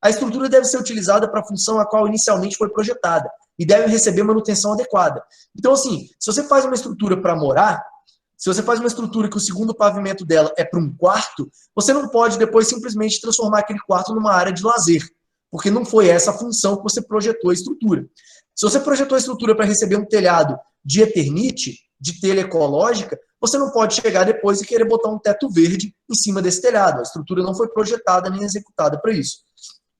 A estrutura deve ser utilizada para a função a qual inicialmente foi projetada e deve receber manutenção adequada. Então, assim, se você faz uma estrutura para morar, se você faz uma estrutura que o segundo pavimento dela é para um quarto, você não pode depois simplesmente transformar aquele quarto numa área de lazer, porque não foi essa a função que você projetou a estrutura. Se você projetou a estrutura para receber um telhado de Eternite, de telha ecológica, você não pode chegar depois e querer botar um teto verde em cima desse telhado. A estrutura não foi projetada nem executada para isso.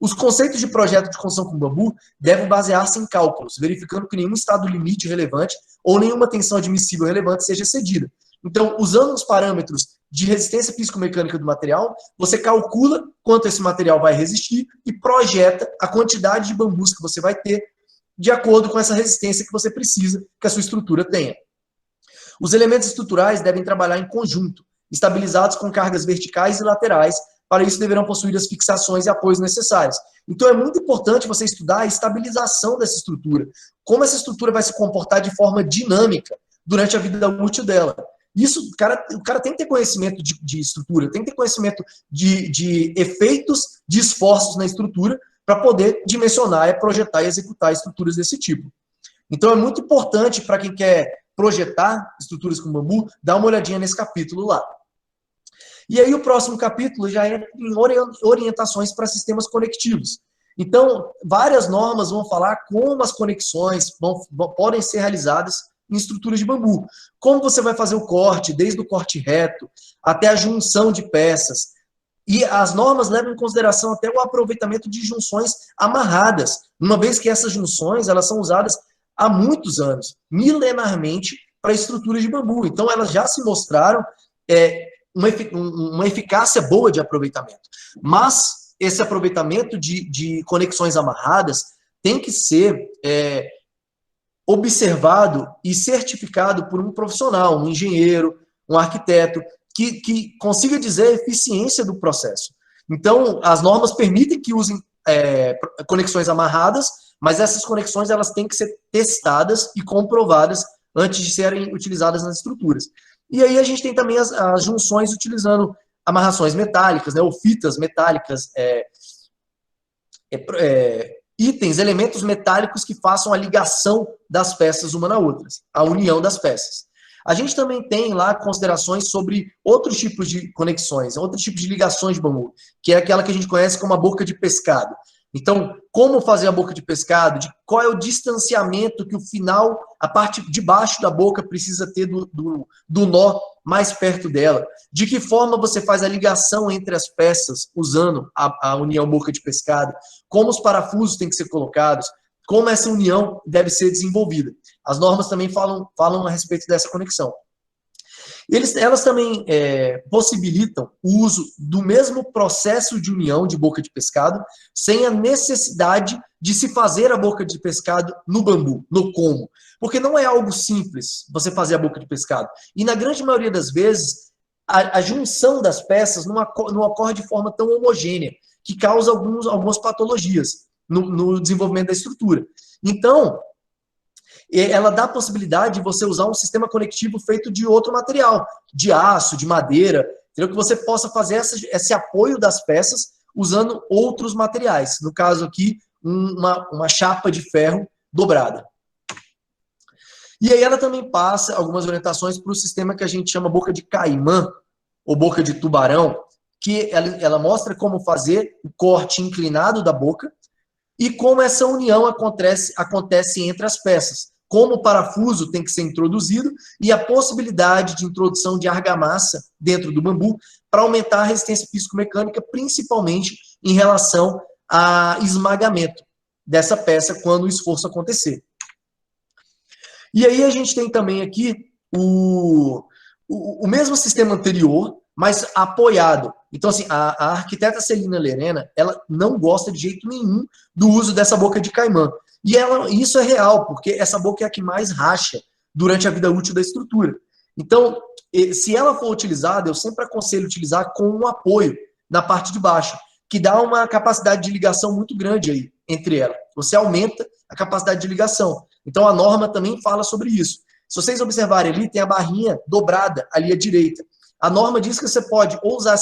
Os conceitos de projeto de construção com bambu devem basear-se em cálculos, verificando que nenhum estado limite relevante ou nenhuma tensão admissível relevante seja excedida. Então, usando os parâmetros de resistência físico-mecânica do material, você calcula quanto esse material vai resistir e projeta a quantidade de bambus que você vai ter de acordo com essa resistência que você precisa que a sua estrutura tenha. Os elementos estruturais devem trabalhar em conjunto, estabilizados com cargas verticais e laterais. Para isso, deverão possuir as fixações e apoios necessários. Então, é muito importante você estudar a estabilização dessa estrutura, como essa estrutura vai se comportar de forma dinâmica durante a vida útil dela. Isso, o cara tem que ter conhecimento de estrutura, tem que ter conhecimento de efeitos de esforços na estrutura para poder dimensionar, projetar e executar estruturas desse tipo. Então, é muito importante para quem quer projetar estruturas com bambu, dar uma olhadinha nesse capítulo lá. E aí o próximo capítulo já é em orientações para sistemas conectivos. Então, várias normas vão falar como as conexões podem ser realizadas em estruturas de bambu. Como você vai fazer o corte, desde o corte reto até a junção de peças. E as normas levam em consideração até o aproveitamento de junções amarradas, uma vez que essas junções elas são usadas há muitos anos, milenarmente, para estruturas de bambu. Então, elas já se mostraram uma eficácia boa de aproveitamento. Mas esse aproveitamento de conexões amarradas tem que ser observado e certificado por um profissional, um engenheiro, um arquiteto, que consiga dizer a eficiência do processo. Então, as normas permitem que usem conexões amarradas, mas essas conexões elas têm que ser testadas e comprovadas antes de serem utilizadas nas estruturas. E aí a gente tem também as junções utilizando amarrações metálicas, né, ou fitas metálicas, itens, elementos metálicos que façam a ligação das peças uma na outra, a união das peças. A gente também tem lá considerações sobre outros tipos de conexões, outros tipos de ligações de bambu, que é aquela que a gente conhece como a boca de pescado. Então, como fazer a boca de pescado, qual é o distanciamento que o final, a parte de baixo da boca precisa ter do nó mais perto dela, de que forma você faz a ligação entre as peças usando a união boca de pescado, como os parafusos têm que ser colocados, como essa união deve ser desenvolvida. As normas também falam a respeito dessa conexão. Elas também possibilitam o uso do mesmo processo de união de boca de pescado, sem a necessidade de se fazer a boca de pescado no bambu, no como. Porque não é algo simples você fazer a boca de pescado. E na grande maioria das vezes, a junção das peças não ocorre de forma tão homogênea, que causa algumas patologias no desenvolvimento da estrutura. Então, ela dá a possibilidade de você usar um sistema conectivo feito de outro material, de aço, de madeira, entendeu? Que você possa fazer esse apoio das peças usando outros materiais. No caso aqui, uma chapa de ferro dobrada. E aí ela também passa algumas orientações para o sistema que a gente chama boca de caimã, ou boca de tubarão, que ela mostra como fazer o corte inclinado da boca, e como essa união acontece entre as peças, como o parafuso tem que ser introduzido e a possibilidade de introdução de argamassa dentro do bambu para aumentar a resistência físico-mecânica, principalmente em relação a esmagamento dessa peça quando o esforço acontecer. E aí a gente tem também aqui o mesmo sistema anterior, mas apoiado. Então, assim, a arquiteta Celina Lerena, ela não gosta de jeito nenhum do uso dessa boca de caimã. E isso é real, porque essa boca é a que mais racha durante a vida útil da estrutura. Então, se ela for utilizada, eu sempre aconselho utilizar com um apoio na parte de baixo, que dá uma capacidade de ligação muito grande aí entre elas. Você aumenta a capacidade de ligação. Então, a norma também fala sobre isso. Se vocês observarem ali, tem a barrinha dobrada ali à direita. A norma diz que você pode ou usar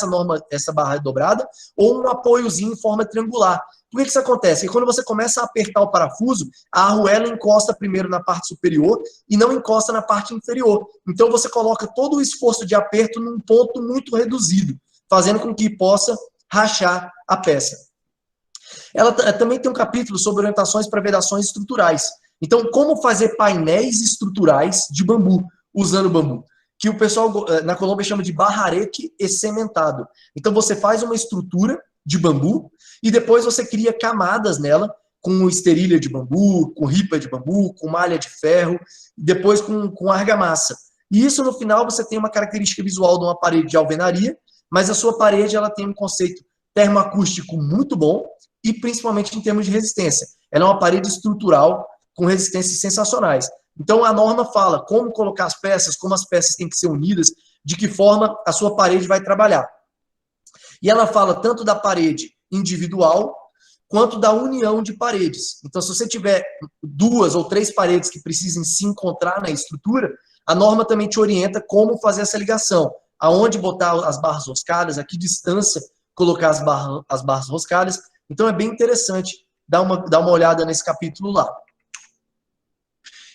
essa barra dobrada ou um apoiozinho em forma triangular. Por que isso acontece? Porque quando você começa a apertar o parafuso, a arruela encosta primeiro na parte superior e não encosta na parte inferior. Então você coloca todo o esforço de aperto num ponto muito reduzido, fazendo com que possa rachar a peça. Ela também tem um capítulo sobre orientações para vedações estruturais. Então, como fazer painéis estruturais de bambu, usando bambu, que o pessoal na Colômbia chama de barrareque e cementado. Então, você faz uma estrutura de bambu e depois você cria camadas nela com esterilha de bambu, com ripa de bambu, com malha de ferro, depois com argamassa. E isso, no final, você tem uma característica visual de uma parede de alvenaria, mas a sua parede ela tem um conceito termoacústico muito bom e principalmente em termos de resistência. Ela é uma parede estrutural com resistências sensacionais. Então, a norma fala como colocar as peças, como as peças têm que ser unidas, de que forma a sua parede vai trabalhar. E ela fala tanto da parede individual, quanto da união de paredes. Então, se você tiver 2 ou 3 paredes que precisem se encontrar na estrutura, a norma também te orienta como fazer essa ligação. Aonde botar as barras roscadas, a que distância colocar as barras roscadas. Então, é bem interessante dar uma olhada nesse capítulo lá.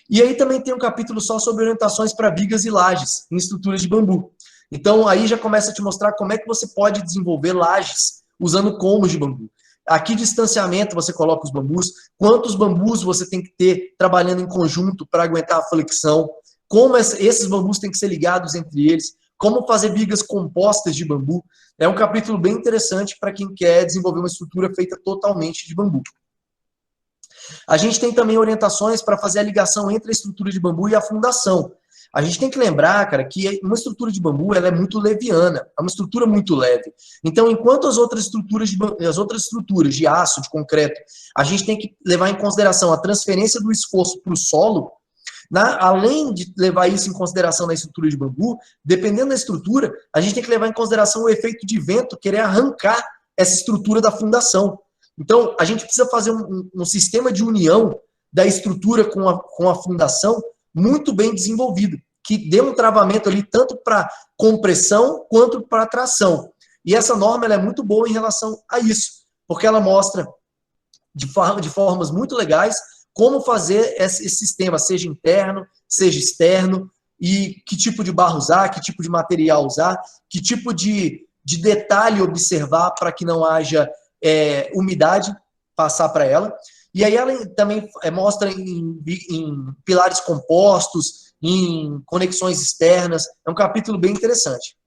E aí também tem um capítulo só sobre orientações para vigas e lajes em estruturas de bambu. Então, aí já começa a te mostrar como é que você pode desenvolver lajes usando comos de bambu. A que distanciamento você coloca os bambus, quantos bambus você tem que ter trabalhando em conjunto para aguentar a flexão, como esses bambus têm que ser ligados entre eles, como fazer vigas compostas de bambu. É um capítulo bem interessante para quem quer desenvolver uma estrutura feita totalmente de bambu. A gente tem também orientações para fazer a ligação entre a estrutura de bambu e a fundação. A gente tem que lembrar, cara, que uma estrutura de bambu ela é muito leviana, é uma estrutura muito leve. Então, enquanto as outras estruturas de aço, de concreto, a gente tem que levar em consideração a transferência do esforço para o solo, além de levar isso em consideração na estrutura de bambu, dependendo da estrutura, a gente tem que levar em consideração o efeito de vento querer arrancar essa estrutura da fundação. Então, a gente precisa fazer um sistema de união da estrutura com a fundação muito bem desenvolvido, que dê um travamento ali tanto para compressão quanto para tração. E essa norma ela é muito boa em relação a isso, porque ela mostra de formas muito legais como fazer esse sistema, seja interno, seja externo, e que tipo de barra usar, que tipo de material usar, que tipo de detalhe observar para que não haja umidade passar para ela. E aí ela também mostra em pilares compostos, em conexões externas. É um capítulo bem interessante.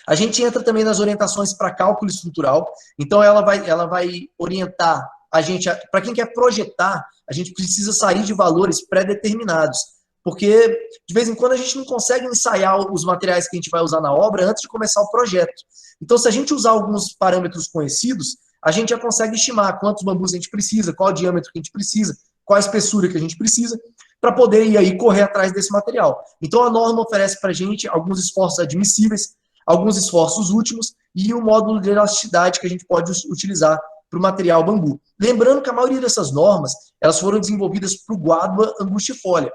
A gente entra também nas orientações para cálculo estrutural. Então ela vai orientar a gente, para quem quer projetar, a gente precisa sair de valores pré-determinados. Porque, de vez em quando, a gente não consegue ensaiar os materiais que a gente vai usar na obra antes de começar o projeto. Então, se a gente usar alguns parâmetros conhecidos, a gente já consegue estimar quantos bambus a gente precisa, qual o diâmetro que a gente precisa, qual a espessura que a gente precisa, para poder ir aí correr atrás desse material. Então, a norma oferece para a gente alguns esforços admissíveis, alguns esforços últimos e um módulo de elasticidade que a gente pode utilizar para o material bambu. Lembrando que a maioria dessas normas, elas foram desenvolvidas para o guadua angustifolia.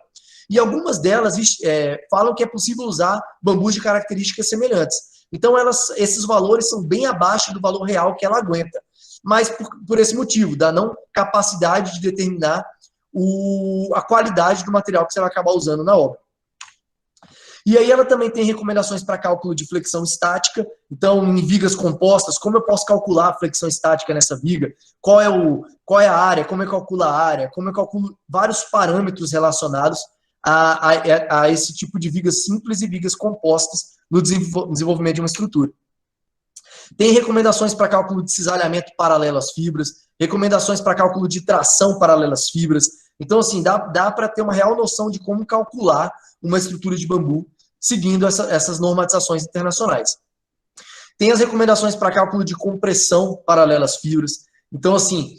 E algumas delas falam que é possível usar bambus de características semelhantes. Então, esses valores são bem abaixo do valor real que ela aguenta. Mas por esse motivo, da não capacidade de determinar a qualidade do material que você vai acabar usando na obra. E aí ela também tem recomendações para cálculo de flexão estática. Então, em vigas compostas, como eu posso calcular a flexão estática nessa viga? Qual é a área? Como eu calculo a área? Como eu calculo vários parâmetros relacionados a esse tipo de vigas simples e vigas compostas no desenvolvimento de uma estrutura. Tem recomendações para cálculo de cisalhamento paralelo às fibras, recomendações para cálculo de tração paralelo às fibras. Então, assim, dá para ter uma real noção de como calcular uma estrutura de bambu seguindo essas normatizações internacionais. Tem as recomendações para cálculo de compressão paralela às fibras. Então, assim,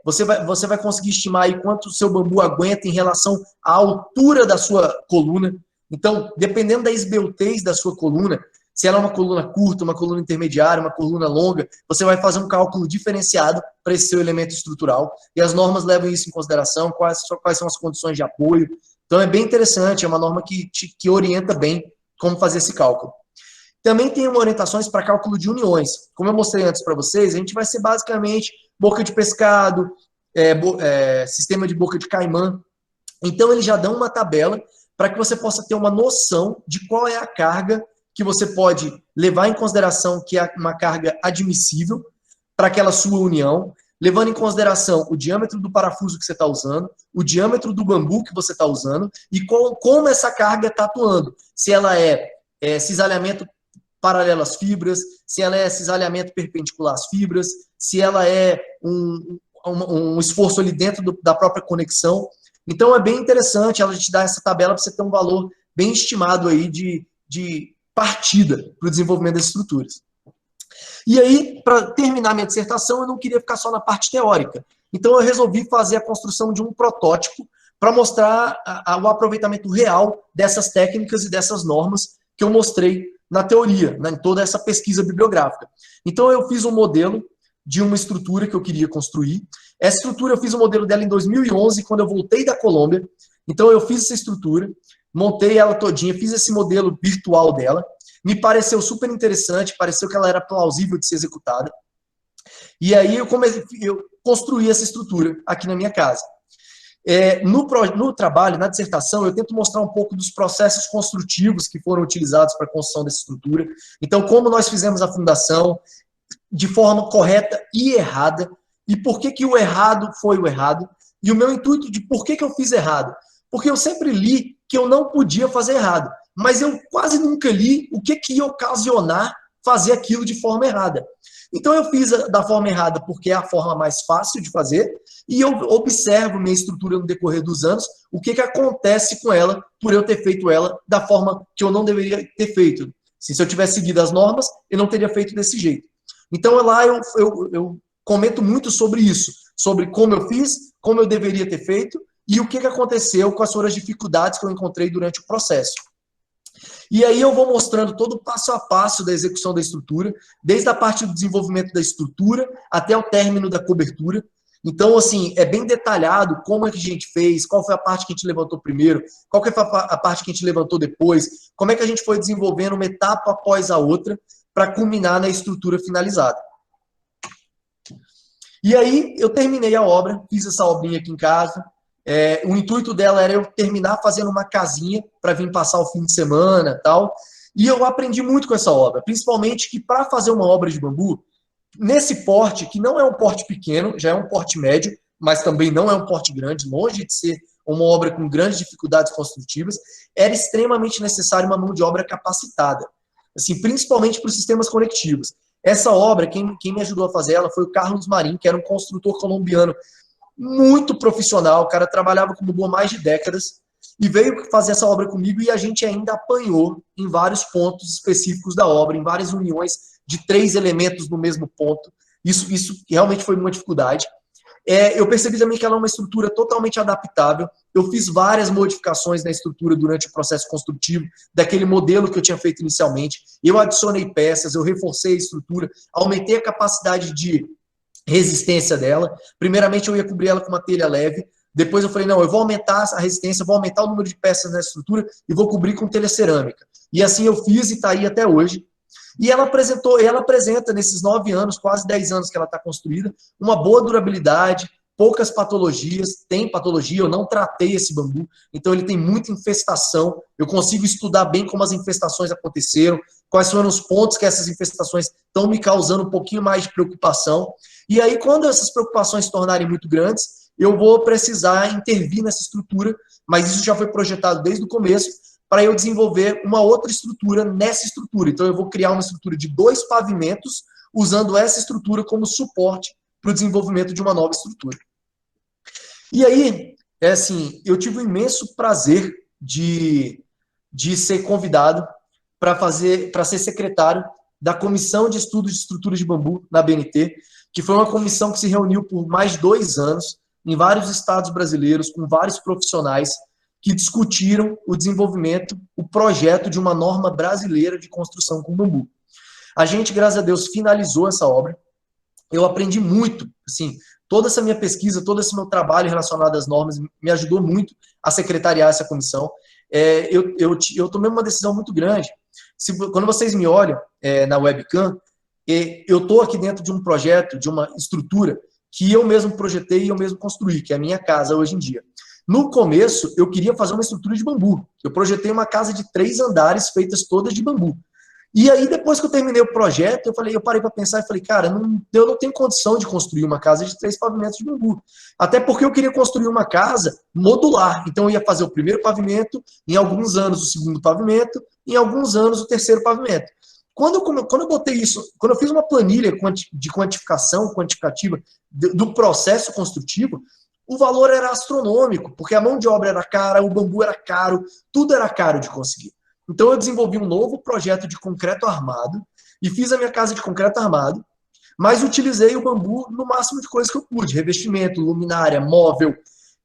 você vai conseguir estimar aí quanto o seu bambu aguenta em relação à altura da sua coluna. Então, dependendo da esbeltez da sua coluna, se ela é uma coluna curta, uma coluna intermediária, uma coluna longa, você vai fazer um cálculo diferenciado para esse seu elemento estrutural. E as normas levam isso em consideração, quais são as condições de apoio. Então, é bem interessante, é uma norma que orienta bem como fazer esse cálculo. Também tem orientações para cálculo de uniões. Como eu mostrei antes para vocês, a gente vai ser basicamente boca de pescado, sistema de boca de caimã. Então, eles já dão uma tabela para que você possa ter uma noção de qual é a carga que você pode levar em consideração que é uma carga admissível para aquela sua união, levando em consideração o diâmetro do parafuso que você está usando, o diâmetro do bambu que você está usando e como essa carga está atuando. Se ela é cisalhamento paralelo às fibras, se ela é cisalhamento perpendicular às fibras, se ela é um esforço ali dentro da própria conexão. Então, é bem interessante ela te dar essa tabela para você ter um valor bem estimado aí de partida para o desenvolvimento das estruturas. E aí, para terminar minha dissertação, eu não queria ficar só na parte teórica. Então, eu resolvi fazer a construção de um protótipo para mostrar o aproveitamento real dessas técnicas e dessas normas que eu mostrei na teoria, em toda essa pesquisa bibliográfica. Então, eu fiz um modelo de uma estrutura que eu queria construir. Essa estrutura, eu fiz o modelo dela em 2011, quando eu voltei da Colômbia. Então, eu fiz essa estrutura, montei ela todinha, fiz esse modelo virtual dela. Me pareceu super interessante, pareceu que ela era plausível de ser executada. E aí, eu construí essa estrutura aqui na minha casa. No trabalho, na dissertação, eu tento mostrar um pouco dos processos construtivos que foram utilizados para a construção dessa estrutura. Então, como nós fizemos a fundação, de forma correta e errada, e por que o errado foi o errado, e o meu intuito de por que eu fiz errado. Porque eu sempre li que eu não podia fazer errado, mas eu quase nunca li o que ia ocasionar fazer aquilo de forma errada. Então, eu fiz da forma errada porque é a forma mais fácil de fazer, e eu observo minha estrutura no decorrer dos anos, o que acontece com ela por eu ter feito ela da forma que eu não deveria ter feito. Se eu tivesse seguido as normas, eu não teria feito desse jeito. Então, lá eu comento muito sobre isso, sobre como eu fiz, como eu deveria ter feito, e o que aconteceu com as suas dificuldades que eu encontrei durante o processo. E aí eu vou mostrando todo o passo a passo da execução da estrutura, desde a parte do desenvolvimento da estrutura até o término da cobertura. Então, assim, é bem detalhado como é que a gente fez, qual foi a parte que a gente levantou primeiro, qual foi a parte que a gente levantou depois, como é que a gente foi desenvolvendo uma etapa após a outra para culminar na estrutura finalizada. E aí eu terminei a obra, fiz essa obrinha aqui em casa. O intuito dela era eu terminar fazendo uma casinha para vir passar o fim de semana e tal. E eu aprendi muito com essa obra, principalmente que para fazer uma obra de bambu, nesse porte, que não é um porte pequeno, já é um porte médio, mas também não é um porte grande, longe de ser uma obra com grandes dificuldades construtivas, era extremamente necessário uma mão de obra capacitada, assim, principalmente para os sistemas conectivos. Essa obra, quem me ajudou a fazer ela foi o Carlos Marim, que era um construtor colombiano muito profissional, o cara trabalhava com bambu há mais de décadas, e veio fazer essa obra comigo e a gente ainda apanhou em vários pontos específicos da obra, em várias uniões de 3 elementos no mesmo ponto. Isso realmente foi uma dificuldade. Eu percebi também que ela é uma estrutura totalmente adaptável. Eu fiz várias modificações na estrutura durante o processo construtivo, daquele modelo que eu tinha feito inicialmente. Eu adicionei peças, eu reforcei a estrutura, aumentei a capacidade de resistência dela. Primeiramente, eu ia cobrir ela com uma telha leve. Depois eu falei, não, eu vou aumentar a resistência, vou aumentar o número de peças na estrutura e vou cobrir com telha cerâmica. E assim eu fiz e está aí até hoje. E ela apresenta nesses 9 anos, quase 10 anos que ela está construída, uma boa durabilidade, poucas patologias, tem patologia, eu não tratei esse bambu, então ele tem muita infestação, eu consigo estudar bem como as infestações aconteceram, quais foram os pontos que essas infestações estão me causando um pouquinho mais de preocupação, e aí quando essas preocupações se tornarem muito grandes, eu vou precisar intervir nessa estrutura, mas isso já foi projetado desde o começo, para eu desenvolver uma outra estrutura nessa estrutura. Então eu vou criar uma estrutura de 2 pavimentos, usando essa estrutura como suporte para o desenvolvimento de uma nova estrutura. E aí, eu tive o imenso prazer de ser convidado para ser secretário da Comissão de Estudos de Estruturas de Bambu na BNT, que foi uma comissão que se reuniu por mais de 2 anos, em vários estados brasileiros, com vários profissionais, que discutiram o desenvolvimento, o projeto de uma norma brasileira de construção com bambu. A gente, graças a Deus, finalizou essa obra. Eu aprendi muito, assim, toda essa minha pesquisa, todo esse meu trabalho relacionado às normas me ajudou muito a secretariar essa comissão. Eu tomei uma decisão muito grande. Quando vocês me olham na webcam, eu estou aqui dentro de um projeto, de uma estrutura que eu mesmo projetei e eu mesmo construí, que é a minha casa hoje em dia. No começo, eu queria fazer uma estrutura de bambu. Eu projetei uma casa de 3 andares, feitas todas de bambu. E aí, depois que eu terminei o projeto, eu parei para pensar e falei, cara, eu não tenho condição de construir uma casa de 3 pavimentos de bambu. Até porque eu queria construir uma casa modular. Então, eu ia fazer o primeiro pavimento, em alguns anos o segundo pavimento, em alguns anos o terceiro pavimento. Quando eu botei isso, quando eu fiz uma planilha de quantificação quantitativa do processo construtivo, o valor era astronômico, porque a mão de obra era cara, o bambu era caro, tudo era caro de conseguir. Então eu desenvolvi um novo projeto de concreto armado e fiz a minha casa de concreto armado, mas utilizei o bambu no máximo de coisas que eu pude, revestimento, luminária, móvel,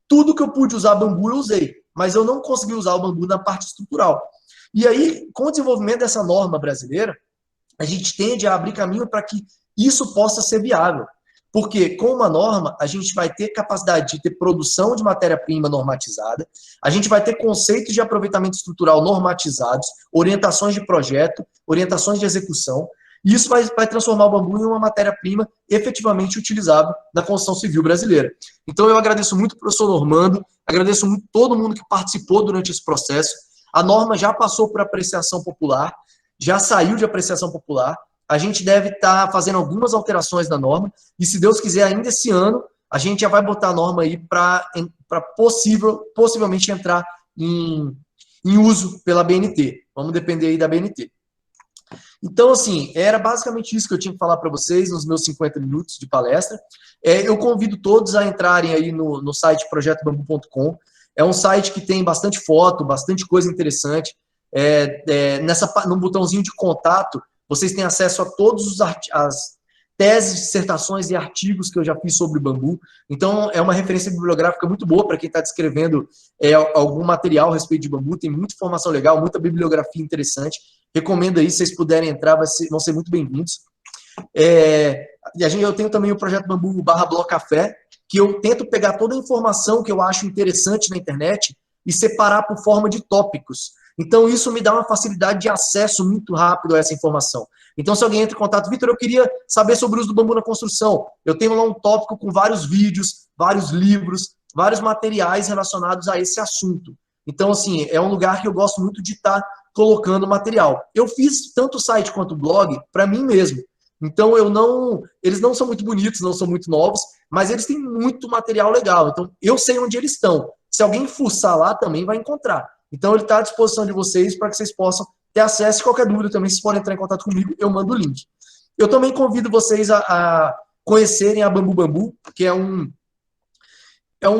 tudo que eu pude usar bambu eu usei, mas eu não consegui usar o bambu na parte estrutural. E aí, com o desenvolvimento dessa norma brasileira, a gente tende a abrir caminho para que isso possa ser viável. Porque com uma norma, a gente vai ter capacidade de ter produção de matéria-prima normatizada, a gente vai ter conceitos de aproveitamento estrutural normatizados, orientações de projeto, orientações de execução, e isso vai transformar o bambu em uma matéria-prima efetivamente utilizável na construção civil brasileira. Então eu agradeço muito ao professor Normando, agradeço muito todo mundo que participou durante esse processo. A norma já passou por apreciação popular, já saiu de apreciação popular, a gente deve estar fazendo algumas alterações na norma, e se Deus quiser, ainda esse ano, a gente já vai botar a norma aí para possivelmente entrar em uso pela BNT. Vamos depender aí da BNT. Então, assim, era basicamente isso que eu tinha que falar para vocês nos meus 50 minutos de palestra. Eu convido todos a entrarem aí no site projetobambu.com. É um site que tem bastante foto, bastante coisa interessante. No botãozinho de contato, vocês têm acesso a todas as teses, dissertações e artigos que eu já fiz sobre bambu. Então, é uma referência bibliográfica muito boa para quem está descrevendo algum material a respeito de bambu. Tem muita informação legal, muita bibliografia interessante. Recomendo aí, se vocês puderem entrar, vão ser muito bem-vindos. Eu tenho também o projeto Bambu/Blog Café, que eu tento pegar toda a informação que eu acho interessante na internet e separar por forma de tópicos. Então, isso me dá uma facilidade de acesso muito rápido a essa informação. Então, se alguém entra em contato, Vitor, eu queria saber sobre o uso do bambu na construção. Eu tenho lá um tópico com vários vídeos, vários livros, vários materiais relacionados a esse assunto. Então, assim, é um lugar que eu gosto muito de estar colocando material. Eu fiz tanto o site quanto o blog para mim mesmo. Então, eles não são muito bonitos, não são muito novos, mas eles têm muito material legal. Então, eu sei onde eles estão. Se alguém fuçar lá, também vai encontrar. Então, ele está à disposição de vocês para que vocês possam ter acesso. Qualquer dúvida também, vocês podem entrar em contato comigo, eu mando o link. Eu também convido vocês a conhecerem a Bambu Bambu, que é um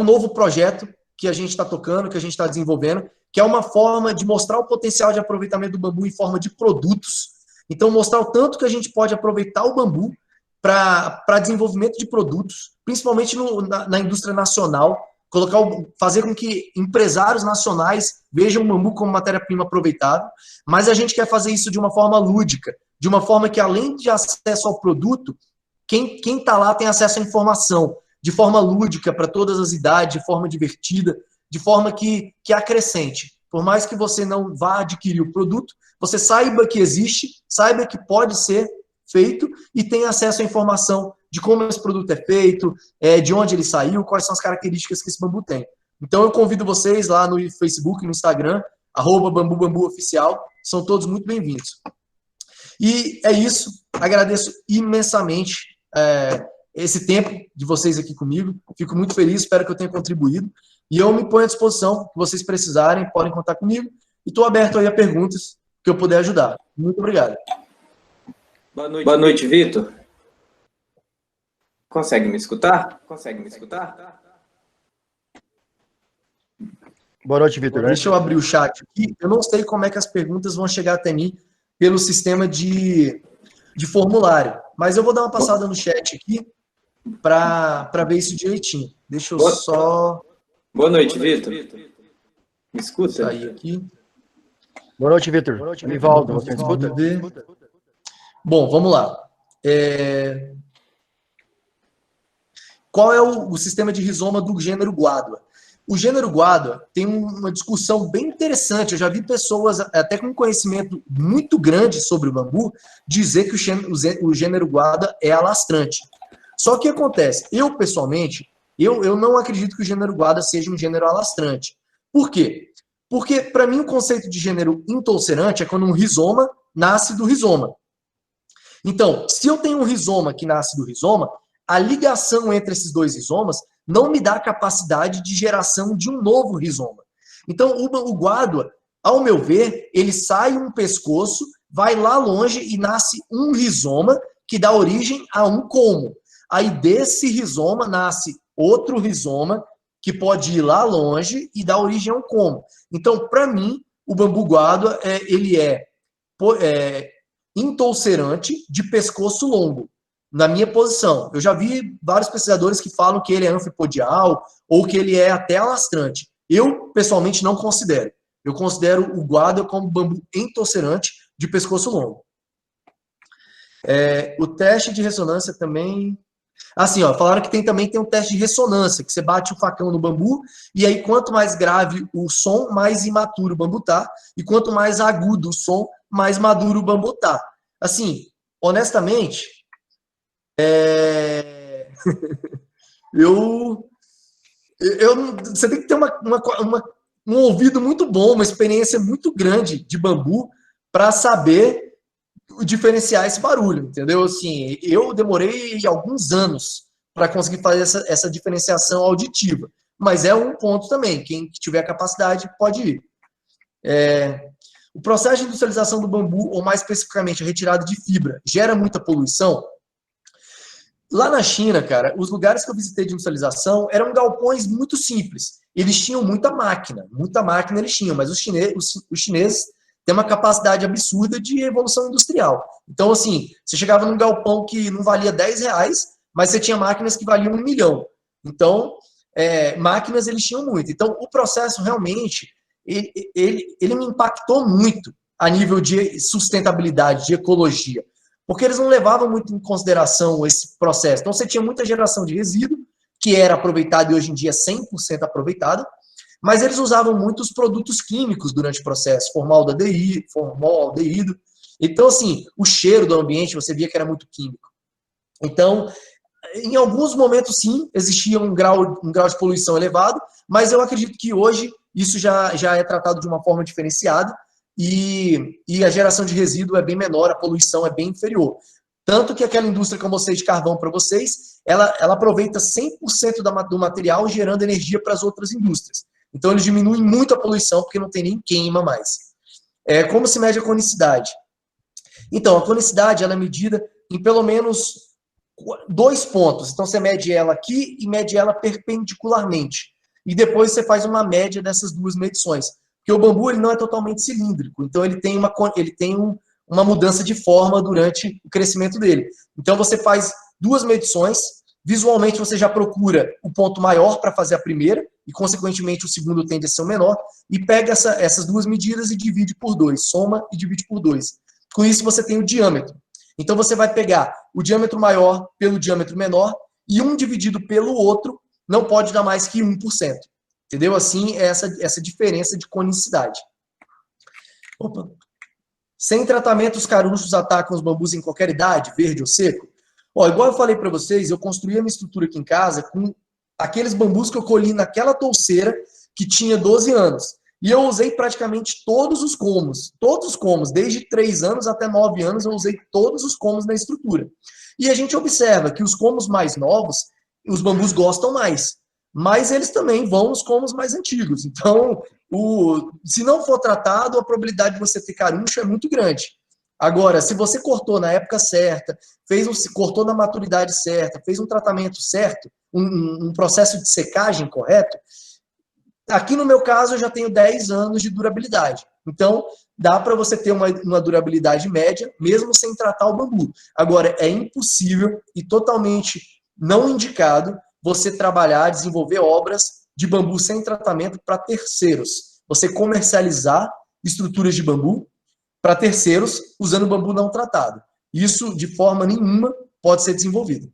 novo projeto que a gente está tocando, que a gente está desenvolvendo, que é uma forma de mostrar o potencial de aproveitamento do bambu em forma de produtos. Então, mostrar o tanto que a gente pode aproveitar o bambu para desenvolvimento de produtos, principalmente na indústria nacional, fazer com que empresários nacionais vejam o bambu como matéria-prima aproveitável, mas a gente quer fazer isso de uma forma lúdica, de uma forma que, além de acesso ao produto, quem está lá tem acesso à informação, de forma lúdica, para todas as idades, de forma divertida, de forma que acrescente. Por mais que você não vá adquirir o produto, você saiba que existe, saiba que pode ser feito e tenha acesso à informação de como esse produto é feito, de onde ele saiu, quais são as características que esse bambu tem. Então eu convido vocês lá no Facebook, no Instagram, @bambubambuoficial, são todos muito bem-vindos. E é isso, agradeço imensamente esse tempo de vocês aqui comigo, fico muito feliz, espero que eu tenha contribuído, e eu me ponho à disposição, que vocês precisarem, podem contar comigo, e estou aberto aí a perguntas que eu puder ajudar. Muito obrigado. Boa noite, Vitor. Consegue me escutar? Consegue me escutar? Boa noite, Vitor. Deixa eu abrir o chat aqui. Eu não sei como é que as perguntas vão chegar até mim pelo sistema de formulário, mas eu vou dar uma passada no chat aqui para ver isso direitinho. Deixa eu só... Boa noite, Vitor. Me escuta? Sair aqui. Boa noite, Vitor. Nivaldo, você me escuta? Bom, vamos lá. Qual é o sistema de rizoma do gênero Guadua? O gênero Guadua tem uma discussão bem interessante. Eu já vi pessoas, até com conhecimento muito grande sobre o bambu, dizer que o gênero Guadua é alastrante. Só que acontece, eu pessoalmente, eu não acredito que o gênero Guadua seja um gênero alastrante. Por quê? Porque, para mim, o conceito de gênero intolcerante é quando um rizoma nasce do rizoma. Então, se eu tenho um rizoma que nasce do rizoma, a ligação entre esses dois rizomas não me dá a capacidade de geração de um novo rizoma. Então, o Guadua, ao meu ver, ele sai um pescoço, vai lá longe e nasce um rizoma que dá origem a um colmo. Aí desse rizoma nasce outro rizoma que pode ir lá longe e dar origem a um colmo. Então, para mim, o bambu Guadua, ele é intolcerante de pescoço longo. Na minha posição. Eu já vi vários pesquisadores que falam que ele é anfipodial ou que ele é até alastrante. Eu, pessoalmente, não considero. Eu considero o Guadua como bambu intolcerante de pescoço longo. O teste de ressonância também... Assim, ó, falaram que também tem um teste de ressonância, que você bate o facão no bambu, e aí quanto mais grave o som, mais imaturo o bambu tá, e quanto mais agudo o som, mais maduro o bambu tá. Assim, honestamente... Você tem que ter um ouvido muito bom, uma experiência muito grande de bambu para saber diferenciar esse barulho, entendeu? Assim, eu demorei alguns anos para conseguir fazer essa diferenciação auditiva, mas é um ponto também, quem tiver capacidade pode ir. O processo de industrialização do bambu, ou mais especificamente a retirada de fibra, gera muita poluição? Lá na China, cara, os lugares que eu visitei de industrialização eram galpões muito simples. Eles tinham muita máquina eles tinham, mas os chineses têm uma capacidade absurda de revolução industrial. Então, assim, você chegava num galpão que não valia R$10, mas você tinha máquinas que valiam 1 milhão. Então, máquinas eles tinham muito. Então, o processo realmente, ele me impactou muito a nível de sustentabilidade, de ecologia. Porque eles não levavam muito em consideração esse processo. Então, você tinha muita geração de resíduo, que era aproveitada e hoje em dia é 100% aproveitada, mas eles usavam muitos produtos químicos durante o processo, formaldeído. Então, assim, o cheiro do ambiente, você via que era muito químico. Então, em alguns momentos, sim, existia um grau de poluição elevado, mas eu acredito que hoje isso já é tratado de uma forma diferenciada, e a geração de resíduo é bem menor, a poluição é bem inferior. Tanto que aquela indústria que eu mostrei de carvão para vocês, ela aproveita 100% do material, gerando energia para as outras indústrias. Então, eles diminuem muito a poluição, porque não tem nem queima mais. Como se mede a conicidade? Então, a conicidade ela é medida em pelo menos 2 pontos. Então, você mede ela aqui e mede ela perpendicularmente. E depois você faz uma média dessas duas medições. Porque o bambu ele não é totalmente cilíndrico, então ele tem uma mudança de forma durante o crescimento dele. Então você faz 2 medições, visualmente você já procura o ponto maior para fazer a primeira, e consequentemente o segundo tende a ser o menor, e pega essas 2 medidas e divide por 2, soma e divide por 2. Com isso você tem o diâmetro. Então você vai pegar o diâmetro maior pelo diâmetro menor, e um dividido pelo outro não pode dar mais que 1%. Entendeu? Assim, essa diferença de conicidade. Opa. Sem tratamento, os carunchos atacam os bambus em qualquer idade, verde ou seco? Ó, igual eu falei para vocês, eu construí a minha estrutura aqui em casa com aqueles bambus que eu colhi naquela touceira que tinha 12 anos. E eu usei praticamente todos os comos, desde 3 anos até 9 anos eu usei todos os comos na estrutura. E a gente observa que os comos mais novos, os bambus gostam mais, mas eles também vão nos comos mais antigos. Então, se não for tratado, a probabilidade de você ter caruncho é muito grande. Agora, se você cortou na época certa, cortou na maturidade certa, fez um tratamento certo, um processo de secagem correto, aqui no meu caso eu já tenho 10 anos de durabilidade. Então, dá para você ter uma durabilidade média, mesmo sem tratar o bambu. Agora, é impossível e totalmente não indicado você trabalhar, desenvolver obras de bambu sem tratamento para terceiros. Você comercializar estruturas de bambu para terceiros usando bambu não tratado. Isso, de forma nenhuma, pode ser desenvolvido.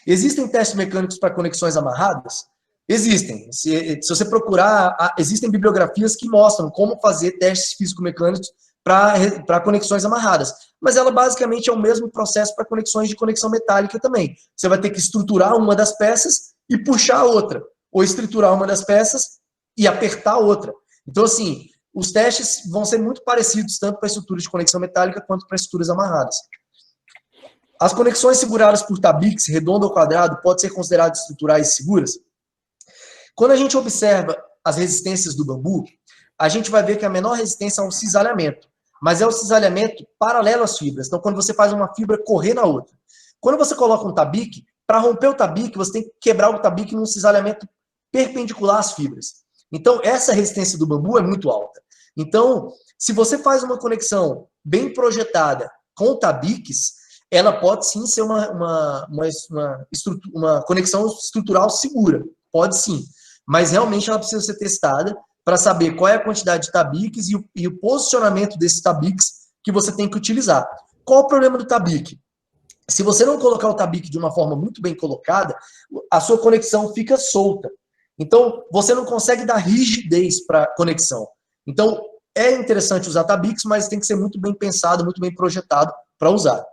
Existem testes mecânicos para conexões amarradas? Existem. Se você procurar, existem bibliografias que mostram como fazer testes físico-mecânicos para conexões amarradas. Mas ela basicamente é o mesmo processo para conexões de conexão metálica também. Você vai ter que estruturar uma das peças e puxar a outra. Ou estruturar uma das peças e apertar a outra. Então, assim, os testes vão ser muito parecidos, tanto para estruturas de conexão metálica quanto para estruturas amarradas. As conexões seguradas por tabiques, redondo ou quadrado, podem ser consideradas estruturais seguras? Quando a gente observa as resistências do bambu, a gente vai ver que a menor resistência é o cisalhamento, mas é o cisalhamento paralelo às fibras. Então, quando você faz uma fibra correr na outra. Quando você coloca um tabique, para romper o tabique, você tem que quebrar o tabique num cisalhamento perpendicular às fibras. Então, essa resistência do bambu é muito alta. Então, se você faz uma conexão bem projetada com tabiques, ela pode sim ser uma conexão estrutural segura. Pode sim. Mas realmente ela precisa ser testada para saber qual é a quantidade de tabiques e o posicionamento desses tabiques que você tem que utilizar. Qual o problema do tabique? Se você não colocar o tabique de uma forma muito bem colocada, a sua conexão fica solta. Então, você não consegue dar rigidez para a conexão. Então, é interessante usar tabiques, mas tem que ser muito bem pensado, muito bem projetado para usar.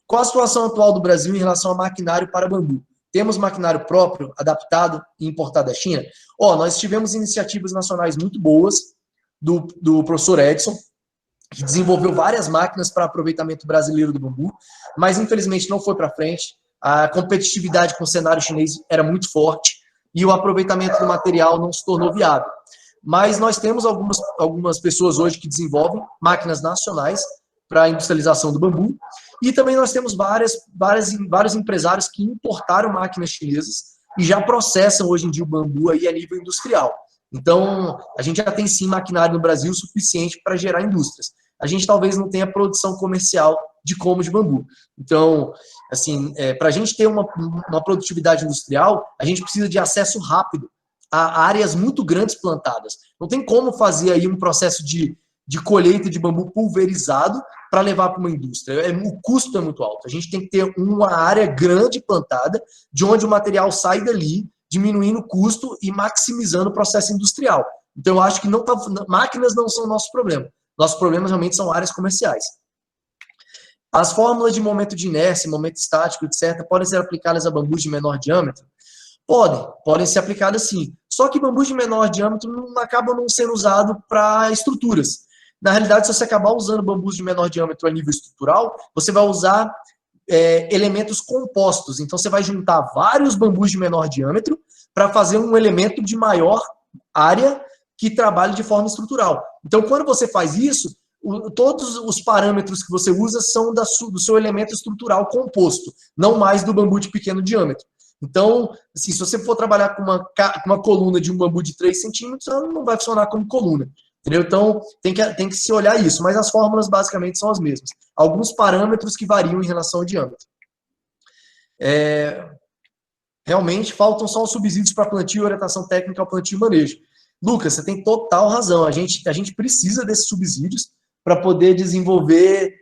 Qual a situação atual do Brasil em relação a maquinário para bambu? Temos maquinário próprio, adaptado e importado da China? Nós tivemos iniciativas nacionais muito boas do professor Edson, que desenvolveu várias máquinas para aproveitamento brasileiro do bambu, mas infelizmente não foi para frente. A competitividade com o cenário chinês era muito forte e o aproveitamento do material não se tornou viável. Mas nós temos algumas pessoas hoje que desenvolvem máquinas nacionais para a industrialização do bambu. E também nós temos vários empresários que importaram máquinas chinesas e já processam hoje em dia o bambu aí a nível industrial. Então, a gente já tem sim maquinário no Brasil suficiente para gerar indústrias. A gente talvez não tenha produção comercial de como de bambu. Então, assim, para a gente ter uma produtividade industrial, a gente precisa de acesso rápido a áreas muito grandes plantadas. Não tem como fazer aí um processo de colheita de bambu pulverizado para levar para uma indústria. O custo é muito alto. A gente tem que ter uma área grande plantada, de onde o material sai dali, diminuindo o custo e maximizando o processo industrial. Então, eu acho que máquinas não são o nosso problema. Nossos problemas realmente são áreas comerciais. As fórmulas de momento de inércia, momento estático, etc., podem ser aplicadas a bambus de menor diâmetro? Podem ser aplicadas sim. Só que bambus de menor diâmetro acabam não sendo usado para estruturas. Na realidade, se você acabar usando bambus de menor diâmetro a nível estrutural, você vai usar elementos compostos. Então, você vai juntar vários bambus de menor diâmetro para fazer um elemento de maior área que trabalhe de forma estrutural. Então, quando você faz isso, todos os parâmetros que você usa são do seu elemento estrutural composto, não mais do bambu de pequeno diâmetro. Então, assim, se você for trabalhar com uma coluna de um bambu de 3 centímetros, ela não vai funcionar como coluna. Entendeu? Então, tem que se olhar isso, mas as fórmulas basicamente são as mesmas. Alguns parâmetros que variam em relação ao diâmetro. Realmente, faltam só os subsídios para plantio e orientação técnica ao plantio e manejo. Lucas, você tem total razão. A gente precisa desses subsídios para poder desenvolver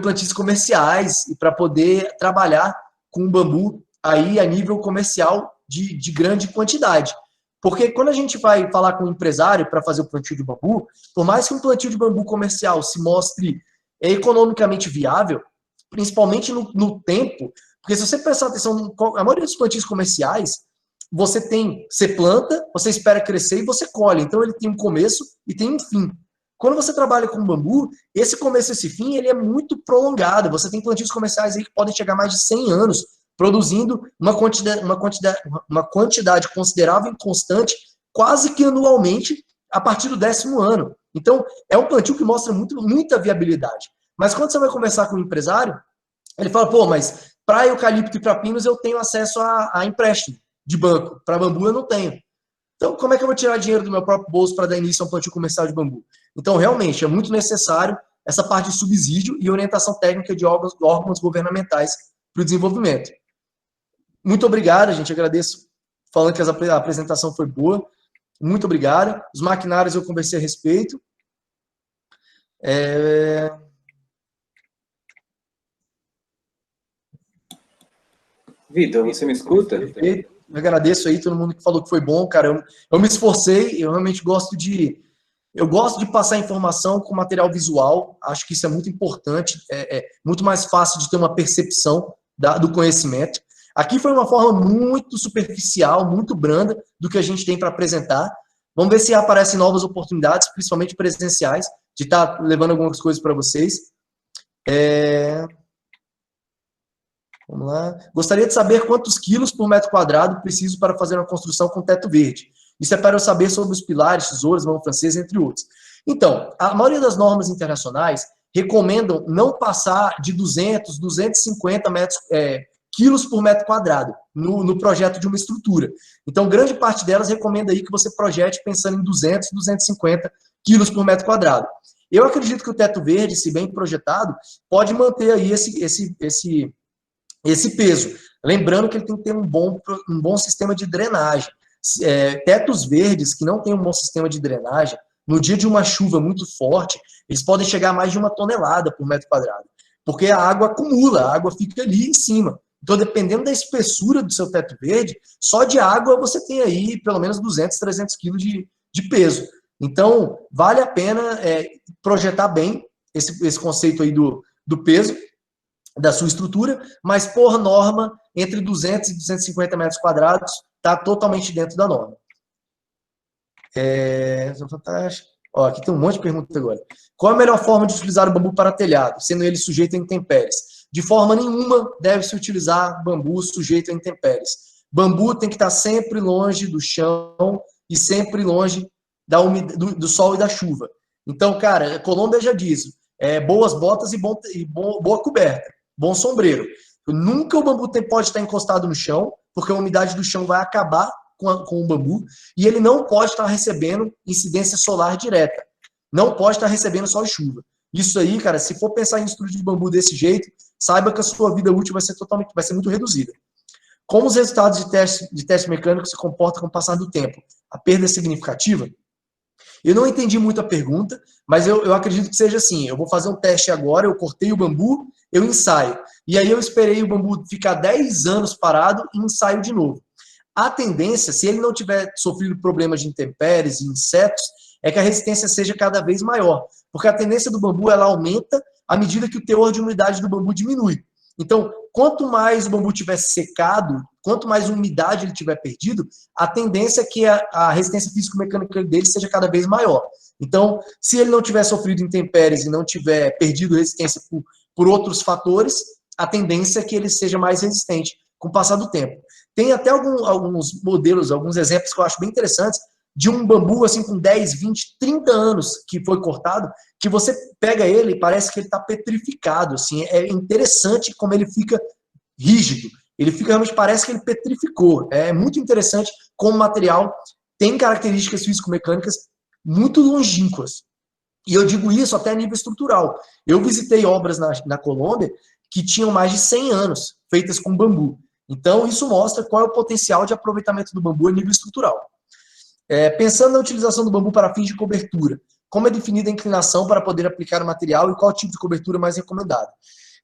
plantios comerciais e para poder trabalhar com o bambu aí a nível comercial de grande quantidade. Porque quando a gente vai falar com um empresário para fazer o plantio de bambu, por mais que um plantio de bambu comercial se mostre economicamente viável, principalmente no tempo, porque se você prestar atenção, a maioria dos plantios comerciais, você planta, você espera crescer e você colhe. Então ele tem um começo e tem um fim. Quando você trabalha com bambu, esse começo e esse fim, ele é muito prolongado. Você tem plantios comerciais aí que podem chegar a mais de 100 anos, produzindo uma quantidade considerável e constante, quase que anualmente, a partir do 10º ano. Então, é um plantio que mostra muita viabilidade. Mas quando você vai conversar com um empresário, ele fala, pô, mas para eucalipto e para pinos eu tenho acesso a empréstimo de banco. Para bambu eu não tenho. Então, como é que eu vou tirar dinheiro do meu próprio bolso para dar início a um plantio comercial de bambu? Então, realmente, é muito necessário essa parte de subsídio e orientação técnica de órgãos governamentais para o desenvolvimento. Muito obrigado, gente. Agradeço falando que a apresentação foi boa. Muito obrigado. Os maquinários eu conversei a respeito. Vitor, você me escuta? Perfeito. Eu agradeço aí todo mundo que falou que foi bom, cara. Eu me esforcei, eu realmente gosto de passar informação com material visual. Acho que isso é muito importante. É muito mais fácil de ter uma percepção do conhecimento. Aqui foi uma forma muito superficial, muito branda do que a gente tem para apresentar. Vamos ver se aparecem novas oportunidades, principalmente presenciais, de estar levando algumas coisas para vocês. Vamos lá. Gostaria de saber quantos quilos por metro quadrado preciso para fazer uma construção com teto verde. Isso é para eu saber sobre os pilares, tesouras, mão francesa, entre outros. Então, a maioria das normas internacionais recomendam não passar de 200, 250 quilos por metro quadrado no projeto de uma estrutura. Então, grande parte delas recomenda aí que você projete pensando em 200, 250 quilos por metro quadrado. Eu acredito que o teto verde, se bem projetado, pode manter aí esse peso. Lembrando que ele tem que ter um bom sistema de drenagem. Tetos verdes que não têm um bom sistema de drenagem, no dia de uma chuva muito forte, eles podem chegar a mais de 1 tonelada por metro quadrado. Porque a água acumula, a água fica ali em cima. Então, dependendo da espessura do seu teto verde, só de água você tem aí pelo menos 200, 300 quilos de peso. Então, vale a pena projetar bem esse conceito aí do peso da sua estrutura, mas por norma, entre 200 e 250 metros quadrados, está totalmente dentro da norma. Ó, aqui tem um monte de perguntas agora. Qual a melhor forma de utilizar o bambu para telhado, sendo ele sujeito a intempéries? De forma nenhuma deve-se utilizar bambu sujeito a intempéries. Bambu tem que estar sempre longe do chão e sempre longe do sol e da chuva. Então, cara, a Colômbia já diz, boas botas e boa coberta, bom sombreiro. Nunca o bambu pode estar encostado no chão, porque a umidade do chão vai acabar com o bambu, e ele não pode estar recebendo incidência solar direta. Não pode estar recebendo sol e chuva. Isso aí, cara, se for pensar em estrutura de bambu desse jeito, saiba que a sua vida útil vai ser muito reduzida. Como os resultados de teste mecânico se comportam com o passar do tempo? A perda é significativa? Eu não entendi muito a pergunta, mas eu acredito que seja assim. Eu vou fazer um teste agora, eu cortei o bambu, eu ensaio. E aí eu esperei o bambu ficar 10 anos parado e ensaio de novo. A tendência, se ele não tiver sofrido problemas de intempéries e insetos, é que a resistência seja cada vez maior. Porque a tendência do bambu, ela aumenta à medida que o teor de umidade do bambu diminui. Então, quanto mais o bambu tiver secado, quanto mais umidade ele tiver perdido, a tendência é que a resistência físico-mecânica dele seja cada vez maior. Então, se ele não tiver sofrido intempéries e não tiver perdido resistência por outros fatores, a tendência é que ele seja mais resistente com o passar do tempo. Tem até alguns modelos, alguns exemplos que eu acho bem interessantes, de um bambu assim com 10, 20, 30 anos que foi cortado, que você pega ele e parece que ele está petrificado. Assim, é interessante como ele fica rígido. Ele fica realmente, parece que ele petrificou. É muito interessante como o material tem características físico-mecânicas muito longínquas. E eu digo isso até a nível estrutural. Eu visitei obras na Colômbia que tinham mais de 100 anos, feitas com bambu. Então, isso mostra qual é o potencial de aproveitamento do bambu a nível estrutural. Pensando na utilização do bambu para fins de cobertura, como é definida a inclinação para poder aplicar o material e qual tipo de cobertura mais recomendado?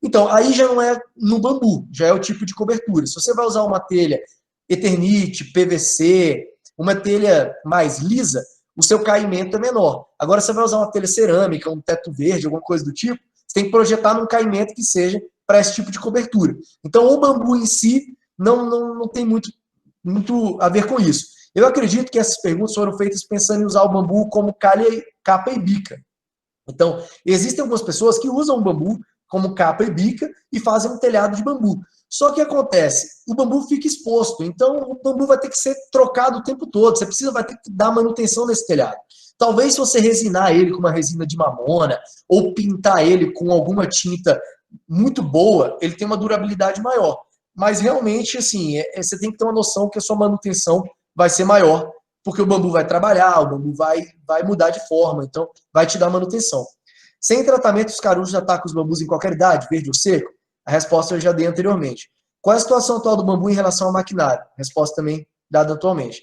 Então, aí já não é no bambu, já é o tipo de cobertura. Se você vai usar uma telha Eternit, PVC, uma telha mais lisa, o seu caimento é menor. Agora, você vai usar uma telha cerâmica, um teto verde, alguma coisa do tipo, você tem que projetar num caimento que seja para esse tipo de cobertura. Então, o bambu em si não tem muito a ver com isso. Eu acredito que essas perguntas foram feitas pensando em usar o bambu como capa e bica. Então, existem algumas pessoas que usam o bambu como capa e bica e fazem um telhado de bambu. Só que acontece, o bambu fica exposto, então o bambu vai ter que ser trocado o tempo todo, vai ter que dar manutenção nesse telhado. Talvez se você resinar ele com uma resina de mamona ou pintar ele com alguma tinta muito boa, ele tem uma durabilidade maior. Mas realmente, assim, você tem que ter uma noção que a sua manutenção vai ser maior, porque o bambu vai trabalhar, o bambu vai mudar de forma, então vai te dar manutenção. Sem tratamento, os carunchos atacam os bambus em qualquer idade, verde ou seco? A resposta eu já dei anteriormente. Qual é a situação atual do bambu em relação ao maquinário? Resposta também dada atualmente.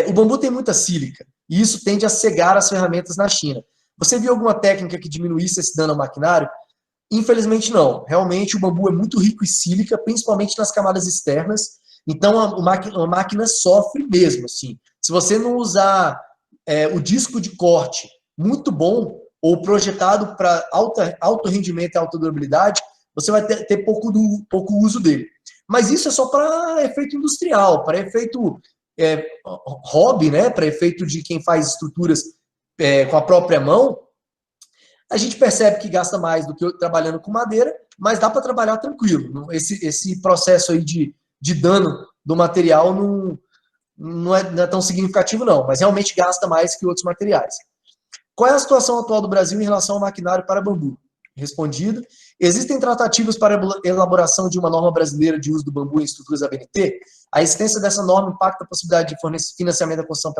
O bambu tem muita sílica, e isso tende a cegar as ferramentas na China. Você viu alguma técnica que diminuísse esse dano ao maquinário? Infelizmente não. Realmente o bambu é muito rico em sílica, principalmente nas camadas externas, então a máquina sofre mesmo. Assim. Se você não usar o disco de corte muito bom, ou projetado para alto rendimento e alta durabilidade, você vai ter pouco uso dele. Mas isso é só para efeito industrial, para efeito hobby, né? Para efeito de quem faz estruturas com a própria mão. A gente percebe que gasta mais do que trabalhando com madeira, mas dá para trabalhar tranquilo. Esse processo aí de dano do material não é tão significativo, não, mas realmente gasta mais que outros materiais. Qual é a situação atual do Brasil em relação ao maquinário para bambu? Respondido. Existem tratativas para a elaboração de uma norma brasileira de uso do bambu em estruturas ABNT? A existência dessa norma impacta a possibilidade de financiamento da construção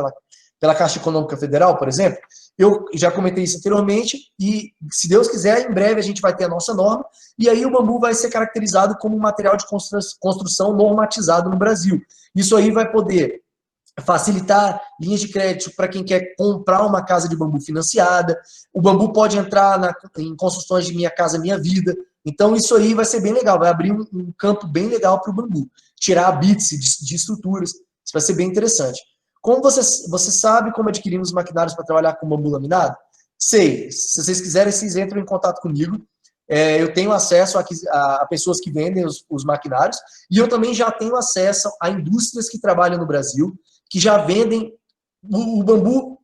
pela Caixa Econômica Federal, por exemplo? Eu já comentei isso anteriormente e, se Deus quiser, em breve a gente vai ter a nossa norma e aí o bambu vai ser caracterizado como um material de construção normatizado no Brasil. Isso aí vai poder facilitar linhas de crédito para quem quer comprar uma casa de bambu financiada. O bambu pode entrar em construções de Minha Casa Minha Vida. Então, isso aí vai ser bem legal, vai abrir um campo bem legal para o bambu. Tirar a bits de estruturas, isso vai ser bem interessante. Como você sabe como adquirimos maquinários para trabalhar com bambu laminado? Sei. Se vocês quiserem, vocês entram em contato comigo. Eu tenho acesso a pessoas que vendem os maquinários e eu também já tenho acesso a indústrias que trabalham no Brasil, que já vendem o bambu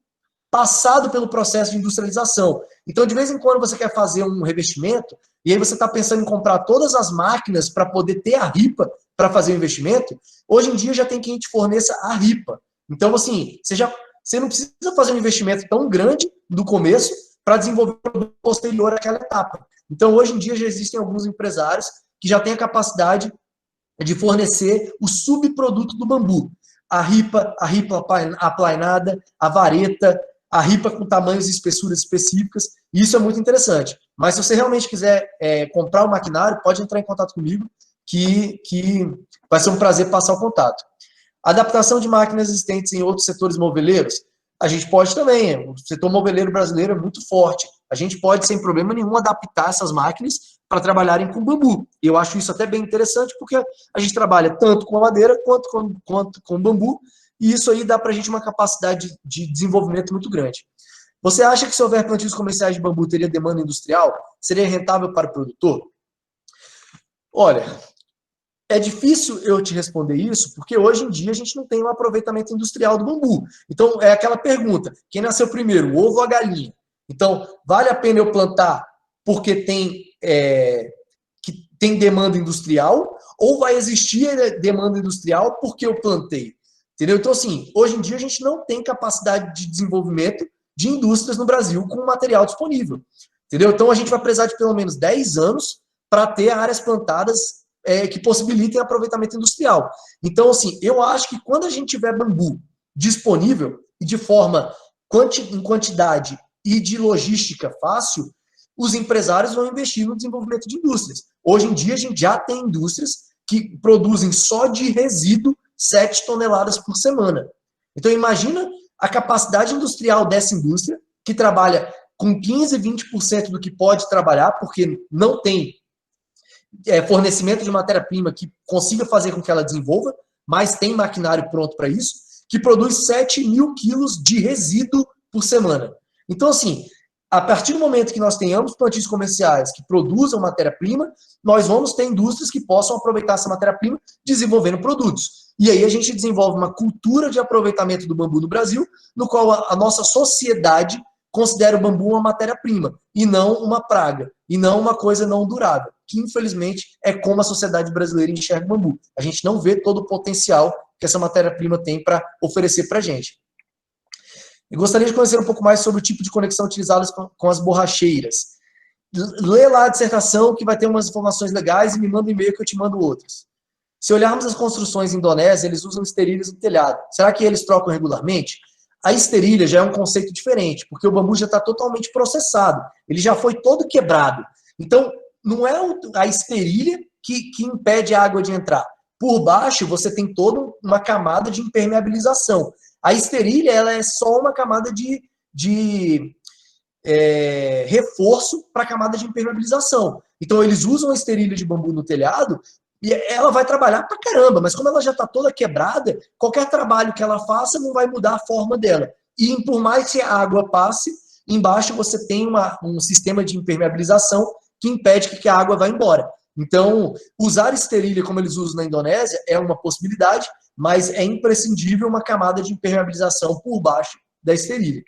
passado pelo processo de industrialização. Então, de vez em quando, você quer fazer um revestimento, e aí você está pensando em comprar todas as máquinas para poder ter a ripa para fazer o investimento, hoje em dia já tem quem te forneça a ripa. Então, assim, você não precisa fazer um investimento tão grande no começo para desenvolver o produto posterior àquela etapa. Então, hoje em dia, já existem alguns empresários que já têm a capacidade de fornecer o subproduto do bambu. A ripa aplainada, a vareta, a ripa com tamanhos e espessuras específicas, e isso é muito interessante. Mas se você realmente quiser comprar o maquinário, pode entrar em contato comigo, que vai ser um prazer passar o contato. Adaptação de máquinas existentes em outros setores moveleiros, a gente pode também, o setor moveleiro brasileiro é muito forte, a gente pode, sem problema nenhum, adaptar essas máquinas para trabalharem com bambu. Eu acho isso até bem interessante, porque a gente trabalha tanto com a madeira quanto com bambu, e isso aí dá para a gente uma capacidade de desenvolvimento muito grande. Você acha que se houver plantios comerciais de bambu, teria demanda industrial? Seria rentável para o produtor? Olha, é difícil eu te responder isso, porque hoje em dia a gente não tem um aproveitamento industrial do bambu. Então, é aquela pergunta, quem nasceu primeiro, o ovo ou a galinha? Então, vale a pena eu plantar porque tem demanda industrial, ou vai existir demanda industrial porque eu plantei? Entendeu? Então, assim, hoje em dia a gente não tem capacidade de desenvolvimento de indústrias no Brasil com material disponível. Entendeu? Então, a gente vai precisar de pelo menos 10 anos para ter áreas plantadas que possibilitem aproveitamento industrial. Então, assim, eu acho que quando a gente tiver bambu disponível e de forma em quantidade e de logística fácil, os empresários vão investir no desenvolvimento de indústrias. Hoje em dia, a gente já tem indústrias que produzem só de resíduo 7 toneladas por semana. Então, imagina a capacidade industrial dessa indústria, que trabalha com 15%, 20% do que pode trabalhar, porque não tem fornecimento de matéria-prima que consiga fazer com que ela desenvolva, mas tem maquinário pronto para isso, que produz 7 mil quilos de resíduo por semana. Então, assim, a partir do momento que nós tenhamos plantios comerciais que produzam matéria-prima, nós vamos ter indústrias que possam aproveitar essa matéria-prima desenvolvendo produtos. E aí a gente desenvolve uma cultura de aproveitamento do bambu no Brasil, no qual a nossa sociedade considera o bambu uma matéria-prima, e não uma praga, e não uma coisa não durável, que infelizmente é como a sociedade brasileira enxerga o bambu. A gente não vê todo o potencial que essa matéria-prima tem para oferecer para a gente. Eu gostaria de conhecer um pouco mais sobre o tipo de conexão utilizadas com as borracheiras. Lê lá a dissertação que vai ter umas informações legais e me manda um e-mail que eu te mando outras. Se olharmos as construções em Indonésia, eles usam esterilhas no telhado. Será que eles trocam regularmente? A esterilha já é um conceito diferente, porque o bambu já está totalmente processado. Ele já foi todo quebrado. Então, não é a esterilha que impede a água de entrar. Por baixo, você tem toda uma camada de impermeabilização. A esterilha, ela é só uma camada de reforço para a camada de impermeabilização. Então, eles usam a esterilha de bambu no telhado e ela vai trabalhar pra caramba, mas como ela já está toda quebrada, qualquer trabalho que ela faça não vai mudar a forma dela. E por mais que a água passe, embaixo você tem um sistema de impermeabilização que impede que a água vá embora. Então, usar esterilha como eles usam na Indonésia é uma possibilidade, mas é imprescindível uma camada de impermeabilização por baixo da esterilha.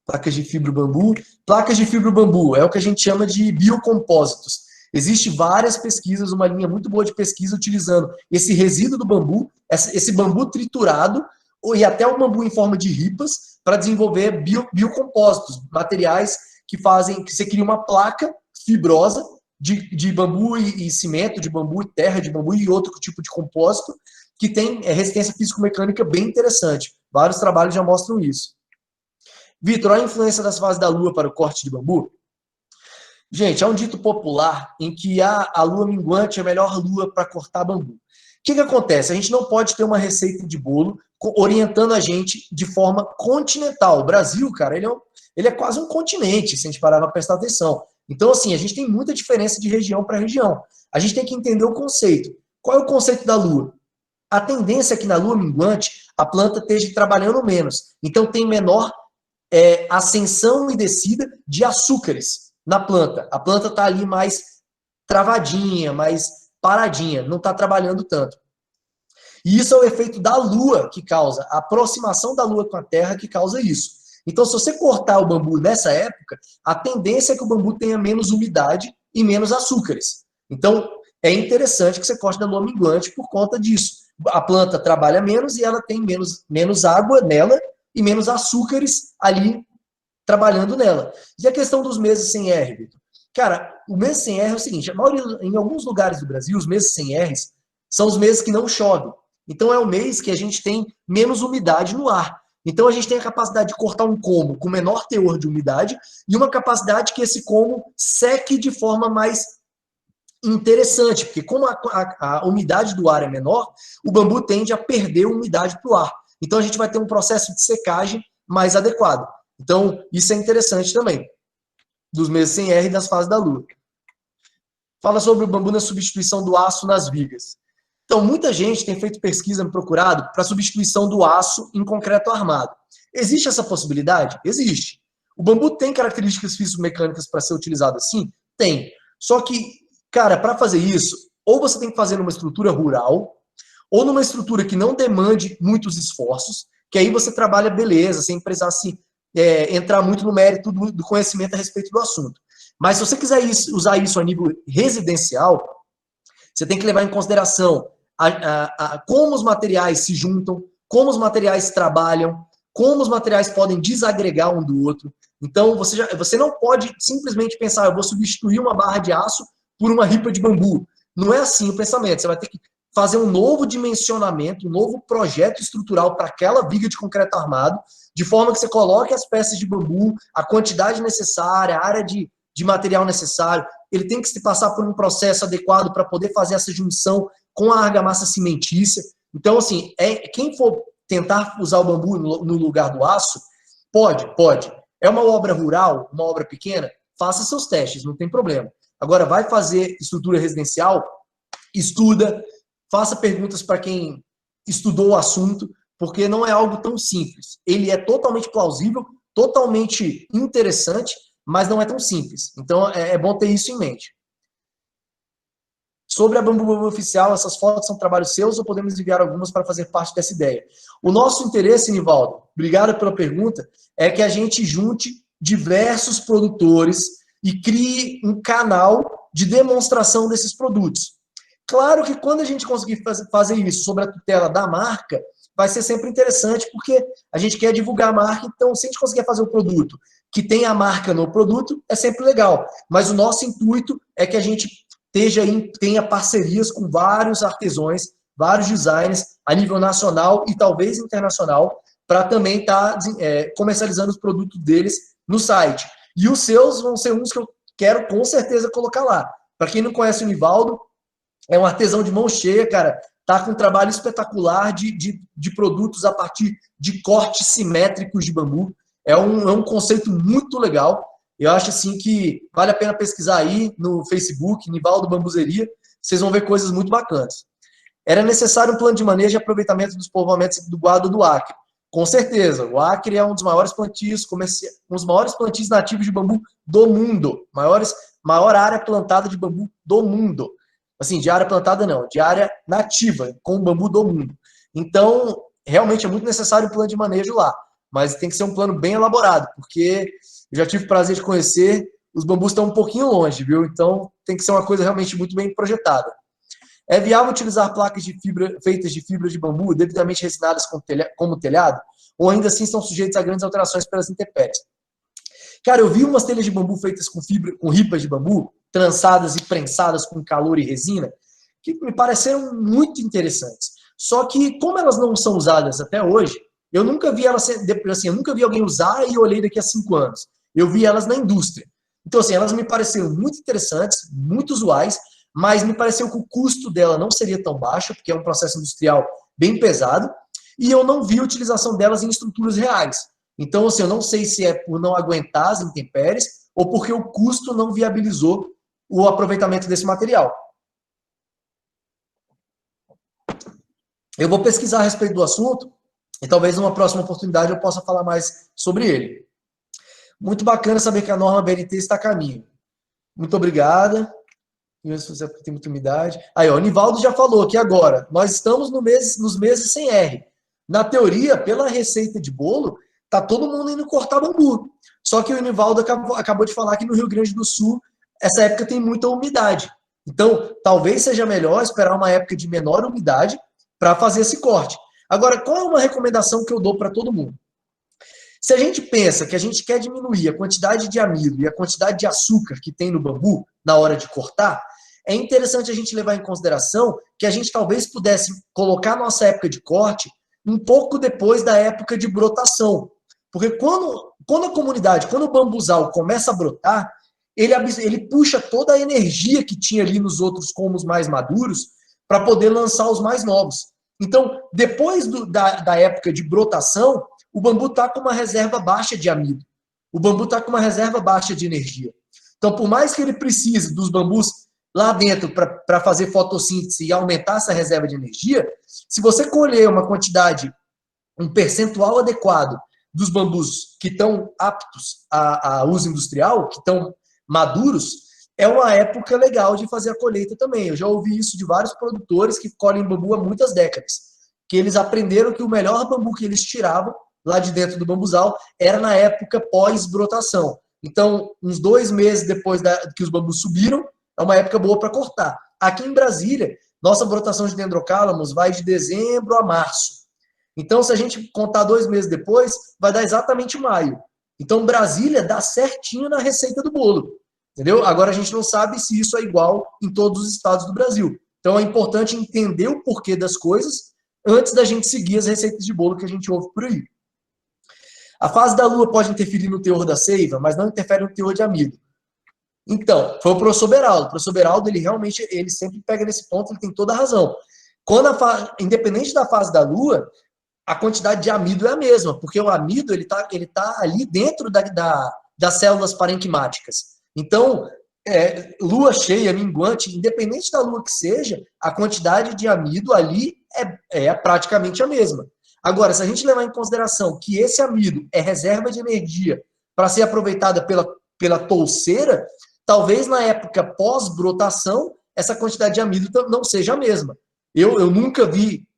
Placas de fibro-bambu. Placas de fibro-bambu é o que a gente chama de biocompósitos. Existem várias pesquisas, uma linha muito boa de pesquisa utilizando esse resíduo do bambu, esse bambu triturado, e até o bambu em forma de ripas, para desenvolver biocompósitos, materiais que fazem que você cria uma placa fibrosa de bambu e cimento, de bambu e terra, de bambu e outro tipo de compósito, que tem resistência físico-mecânica bem interessante. Vários trabalhos já mostram isso. Vitor, a influência das fases da Lua para o corte de bambu? Gente, há um dito popular em que a lua minguante é a melhor lua para cortar bambu. O que acontece? A gente não pode ter uma receita de bolo orientando a gente de forma continental. O Brasil, cara, ele é quase um continente, se a gente parar para prestar atenção. Então, assim, a gente tem muita diferença de região para região. A gente tem que entender o conceito. Qual é o conceito da lua? A tendência é que na lua minguante a planta esteja trabalhando menos. Então, tem menor ascensão e descida de açúcares na planta. A planta está ali mais travadinha, mais paradinha, não está trabalhando tanto. E isso é o efeito da Lua que causa, a aproximação da Lua com a Terra que causa isso. Então, se você cortar o bambu nessa época, a tendência é que o bambu tenha menos umidade e menos açúcares. Então, é interessante que você corte na Lua minguante por conta disso. A planta trabalha menos e ela tem menos água nela e menos açúcares ali trabalhando nela. E a questão dos meses sem R, Vitor? Cara, o mês sem R é o seguinte, em alguns lugares do Brasil, os meses sem R são os meses que não chove. Então é o mês que a gente tem menos umidade no ar. Então a gente tem a capacidade de cortar um como com menor teor de umidade e uma capacidade que esse como seque de forma mais interessante, porque como a umidade do ar é menor, o bambu tende a perder umidade para o ar. Então a gente vai ter um processo de secagem mais adequado. Então isso é interessante também, dos meses sem R e das fases da Lua. Fala sobre o bambu na substituição do aço nas vigas. Então, muita gente tem feito pesquisa, procurado, para substituição do aço em concreto armado. Existe essa possibilidade? Existe. O bambu tem características físico-mecânicas para ser utilizado assim? Tem. Só que, cara, para fazer isso, ou você tem que fazer numa estrutura rural, ou numa estrutura que não demande muitos esforços, que aí você trabalha beleza, sem precisar entrar muito no mérito do conhecimento a respeito do assunto. Mas se você quiser usar isso a nível residencial, você tem que levar em consideração como os materiais se juntam, como os materiais trabalham, como os materiais podem desagregar um do outro. Então, você não pode simplesmente pensar, eu vou substituir uma barra de aço por uma ripa de bambu. Não é assim o pensamento. Você vai ter que fazer um novo dimensionamento, um novo projeto estrutural para aquela viga de concreto armado, de forma que você coloque as peças de bambu, a quantidade necessária, a área de material necessário. Ele tem que se passar por um processo adequado para poder fazer essa junção com a argamassa cimentícia. Então, assim, quem for tentar usar o bambu no lugar do aço, pode. É uma obra rural, uma obra pequena, faça seus testes, não tem problema. Agora, vai fazer estrutura residencial, estuda, faça perguntas para quem estudou o assunto, porque não é algo tão simples. Ele é totalmente plausível, totalmente interessante, mas não é tão simples. Então, é bom ter isso em mente. Sobre a Bambu Bambu Oficial, essas fotos são trabalhos seus ou podemos enviar algumas para fazer parte dessa ideia? O nosso interesse, Nivaldo, obrigado pela pergunta, é que a gente junte diversos produtores e crie um canal de demonstração desses produtos. Claro que quando a gente conseguir fazer isso sob a tutela da marca, vai ser sempre interessante, porque a gente quer divulgar a marca, então se a gente conseguir fazer o produto que tem a marca no produto, é sempre legal. Mas o nosso intuito é que a gente tenha parcerias com vários artesãos, vários designers a nível nacional e talvez internacional, para também estar comercializando os produtos deles no site. E os seus vão ser uns que eu quero com certeza colocar lá. Para quem não conhece o Nivaldo, é um artesão de mão cheia, cara. Tá com um trabalho espetacular de produtos a partir de cortes simétricos de bambu. É um conceito muito legal. Eu acho assim que vale a pena pesquisar aí no Facebook, Nivaldo Bambuzeria. Vocês vão ver coisas muito bacanas. Era necessário um plano de manejo e aproveitamento dos povoamentos do Guado do Acre. Com certeza. O Acre é um dos maiores plantios, um dos maiores plantios nativos de bambu do mundo. Maior área plantada de bambu do mundo. Assim, de área plantada não, de área nativa, com o bambu do mundo. Então, realmente é muito necessário um plano de manejo lá, mas tem que ser um plano bem elaborado, porque eu já tive o prazer de conhecer, os bambus estão um pouquinho longe, viu? Então, tem que ser uma coisa realmente muito bem projetada. É viável utilizar placas de fibra, feitas de fibra de bambu, devidamente resinadas como telhado, ou ainda assim estão sujeitos a grandes alterações pelas intempéries? Cara, eu vi umas telhas de bambu feitas com ripas de bambu, trançadas e prensadas com calor e resina, que me pareceram muito interessantes. Só que, como elas não são usadas até hoje, eu nunca vi elas, assim, eu nunca vi alguém usar e olhei daqui a 5 anos. Eu vi elas na indústria. Então, assim, elas me pareceram muito interessantes, muito usuais, mas me pareceu que o custo dela não seria tão baixo, porque é um processo industrial bem pesado, e eu não vi a utilização delas em estruturas reais. Então, assim, eu não sei se é por não aguentar as intempéries ou porque o custo não viabilizou o aproveitamento desse material. Eu vou pesquisar a respeito do assunto e talvez numa próxima oportunidade eu possa falar mais sobre ele. Muito bacana saber que a norma BNT está a caminho. Muito obrigada. Tem muita umidade. Aí, ó, o Nivaldo já falou que agora nós estamos nos meses sem R. Na teoria, pela receita de bolo, tá todo mundo indo cortar bambu. Só que o Nivaldo acabou de falar que no Rio Grande do Sul, essa época tem muita umidade. Então, talvez seja melhor esperar uma época de menor umidade para fazer esse corte. Agora, qual é uma recomendação que eu dou para todo mundo? Se a gente pensa que a gente quer diminuir a quantidade de amido e a quantidade de açúcar que tem no bambu na hora de cortar, é interessante a gente levar em consideração que a gente talvez pudesse colocar a nossa época de corte um pouco depois da época de brotação. Porque quando a comunidade, quando o bambuzal começa a brotar, ele puxa toda a energia que tinha ali nos outros colmos mais maduros para poder lançar os mais novos. Então, depois da época de brotação, o bambu está com uma reserva baixa de amido. O bambu está com uma reserva baixa de energia. Então, por mais que ele precise dos bambus lá dentro para fazer fotossíntese e aumentar essa reserva de energia, se você colher uma quantidade, um percentual adequado dos bambus que estão aptos a uso industrial, que estão maduros, é uma época legal de fazer a colheita também. Eu já ouvi isso de vários produtores que colhem bambu há muitas décadas, que eles aprenderam que o melhor bambu que eles tiravam lá de dentro do bambuzal era na época pós-brotação. Então, uns 2 meses depois que os bambus subiram, é uma época boa para cortar. Aqui em Brasília, nossa brotação de dendrocálamos vai de dezembro a março. Então, se a gente contar 2 meses depois, vai dar exatamente maio. Então, Brasília dá certinho na receita do bolo. Entendeu? Agora, a gente não sabe se isso é igual em todos os estados do Brasil. Então, é importante entender o porquê das coisas antes da gente seguir as receitas de bolo que a gente ouve por aí. A fase da lua pode interferir no teor da seiva, mas não interfere no teor de amido. Então, foi o professor Beraldo. O professor Beraldo, ele sempre pega nesse ponto, ele tem toda a razão. Independente da fase da lua, a quantidade de amido é a mesma, porque o amido ele tá ali dentro das células parenquimáticas. Então, lua cheia, minguante, independente da lua que seja, a quantidade de amido ali é praticamente a mesma. Agora, se a gente levar em consideração que esse amido é reserva de energia para ser aproveitada pela touceira, talvez na época pós-brotação, essa quantidade de amido não seja a mesma. Eu nunca vi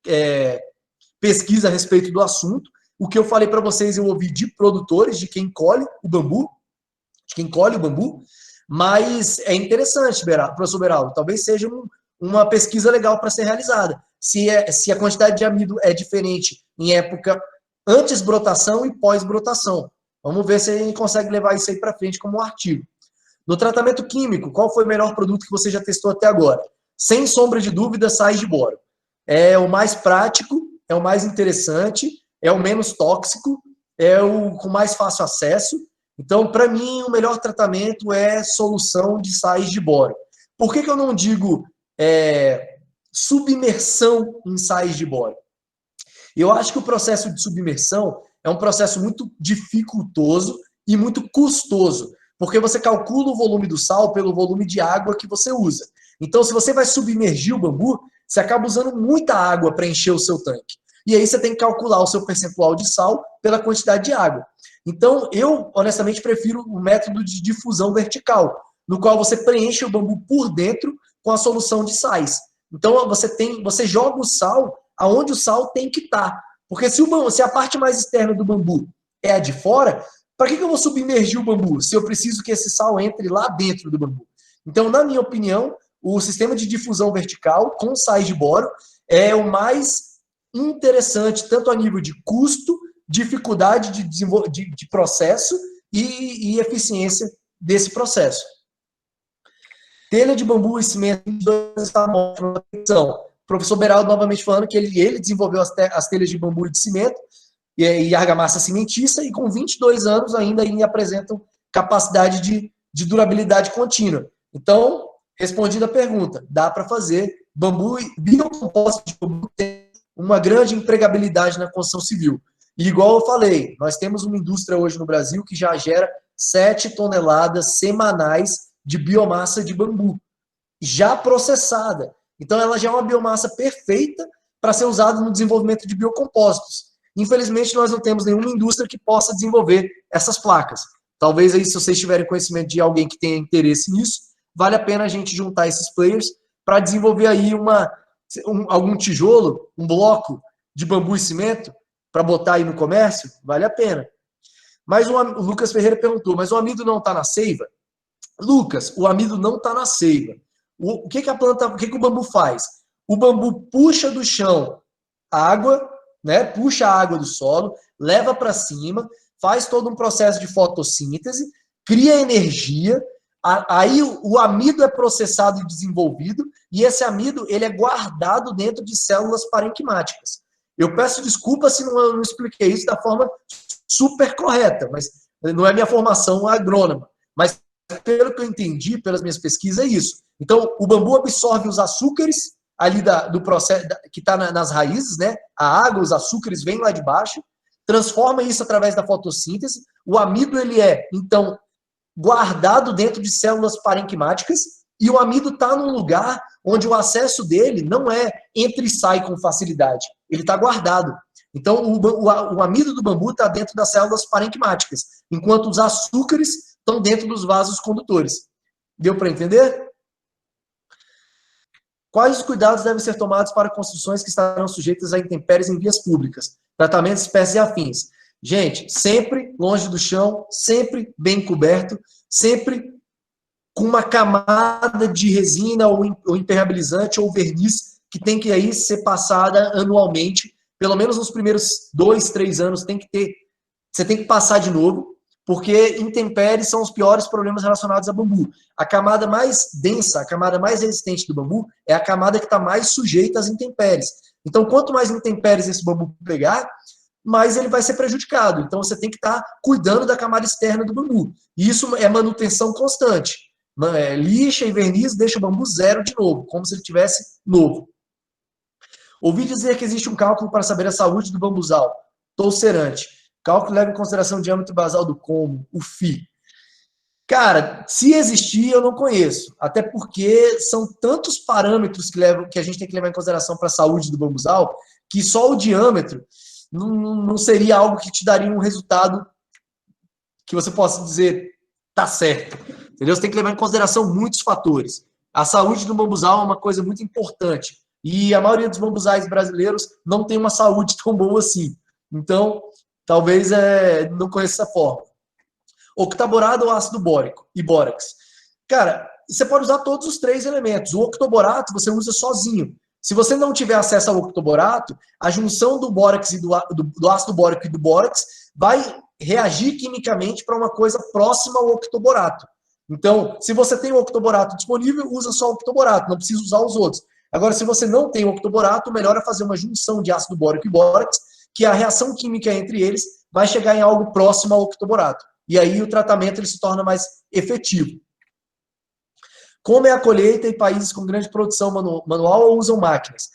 pesquisa a respeito do assunto. O que eu falei para vocês, eu ouvi de produtores, de quem colhe o bambu, mas é interessante, professor Beraldo, talvez seja uma pesquisa legal para ser realizada. Se a quantidade de amido é diferente em época antes brotação e pós-brotação. Vamos ver se a gente consegue levar isso aí para frente como um artigo. No tratamento químico, qual foi o melhor produto que você já testou até agora? Sem sombra de dúvida, sais de boro. É o mais prático, é o mais interessante, é o menos tóxico, é o com mais fácil acesso. Então, para mim, o melhor tratamento é solução de sais de boro. Por que eu não digo submersão em sais de boro? Eu acho que o processo de submersão é um processo muito dificultoso e muito custoso, porque você calcula o volume do sal pelo volume de água que você usa. Então, se você vai submergir o bambu, você acaba usando muita água para encher o seu tanque. E aí você tem que calcular o seu percentual de sal pela quantidade de água. Então, eu, honestamente, prefiro o método de difusão vertical, no qual você preenche o bambu por dentro com a solução de sais. Então, você joga o sal aonde o sal tem que estar. Porque se a parte mais externa do bambu é a de fora, para que eu vou submergir o bambu se eu preciso que esse sal entre lá dentro do bambu? Então, na minha opinião, o sistema de difusão vertical com sais de boro é o mais interessante, tanto a nível de custo, dificuldade de processo e eficiência desse processo. Telha de bambu e cimento está morta. Professor Beraldo novamente falando que ele desenvolveu as telhas de bambu e de cimento e argamassa cimentícia, e com 22 anos ainda apresentam capacidade de durabilidade contínua. Então, respondida a pergunta, dá para fazer bambu e biocomposto de bambu tem uma grande empregabilidade na construção civil. E igual eu falei, nós temos uma indústria hoje no Brasil que já gera 7 toneladas semanais de biomassa de bambu, já processada. Então, ela já é uma biomassa perfeita para ser usada no desenvolvimento de biocompósitos. Infelizmente, nós não temos nenhuma indústria que possa desenvolver essas placas. Talvez aí, se vocês tiverem conhecimento de alguém que tenha interesse nisso, vale a pena a gente juntar esses players para desenvolver aí algum tijolo, um bloco de bambu e cimento, para botar aí no comércio, vale a pena. Mas o Lucas Ferreira perguntou, mas o amido não está na seiva? Lucas, o amido não está na seiva. O que o bambu faz? O bambu puxa do chão água, né? Puxa a água do solo, leva para cima, faz todo um processo de fotossíntese, cria energia, aí o amido é processado e desenvolvido, e esse amido ele é guardado dentro de células parenquimáticas. Eu peço desculpa se eu não expliquei isso da forma super correta, mas não é minha formação agrônoma. Mas pelo que eu entendi, pelas minhas pesquisas, é isso. Então, o bambu absorve os açúcares ali do processo que está nas raízes, né? A água, os açúcares vêm lá de baixo, transforma isso através da fotossíntese. O amido ele é, então, guardado dentro de células parenquimáticas, e o amido está num lugar onde o acesso dele não é entra e sai com facilidade. Ele está guardado. Então, o amido do bambu está dentro das células parenquimáticas, enquanto os açúcares estão dentro dos vasos condutores. Deu para entender? Quais os cuidados devem ser tomados para construções que estarão sujeitas a intempéries em vias públicas? Tratamentos, espécies e afins. Gente, sempre longe do chão, sempre bem coberto, sempre com uma camada de resina ou impermeabilizante ou verniz que tem que aí ser passada anualmente. Pelo menos nos primeiros 2, 3 anos você tem que passar de novo, porque intempéries são os piores problemas relacionados a bambu. A camada mais densa, a camada mais resistente do bambu é a camada que está mais sujeita às intempéries. Então, quanto mais intempéries esse bambu pegar, mais ele vai ser prejudicado. Então, você tem que estar cuidando da camada externa do bambu. E isso é manutenção constante. Lixa e verniz deixa o bambu zero de novo, como se ele tivesse novo. Ouvi dizer que existe um cálculo para saber a saúde do bambuzal toucerante. Cálculo leva em consideração o diâmetro basal do colmo, o FI. Cara, se existir, eu não conheço. Até porque são tantos parâmetros que a gente tem que levar em consideração para a saúde do bambuzal, que só o diâmetro, não seria algo que te daria um resultado que você possa dizer tá certo. Entendeu? Você tem que levar em consideração muitos fatores. A saúde do bambuzal é uma coisa muito importante. E a maioria dos bambuzais brasileiros não tem uma saúde tão boa assim. Então, talvez não conheça essa forma. Octaborado ou ácido bórico e bórax. Cara, você pode usar todos os 3 elementos. O octoborato você usa sozinho. Se você não tiver acesso ao octoborato, a junção do bórax e do ácido bórico e do bórax vai reagir quimicamente para uma coisa próxima ao octoborato. Então, se você tem o octoborato disponível, usa só o octoborato, não precisa usar os outros. Agora, se você não tem o octoborato, o melhor é fazer uma junção de ácido bórico e bórax, que a reação química entre eles vai chegar em algo próximo ao octoborato. E aí o tratamento ele se torna mais efetivo. Como é a colheita em países com grande produção manual ou usam máquinas?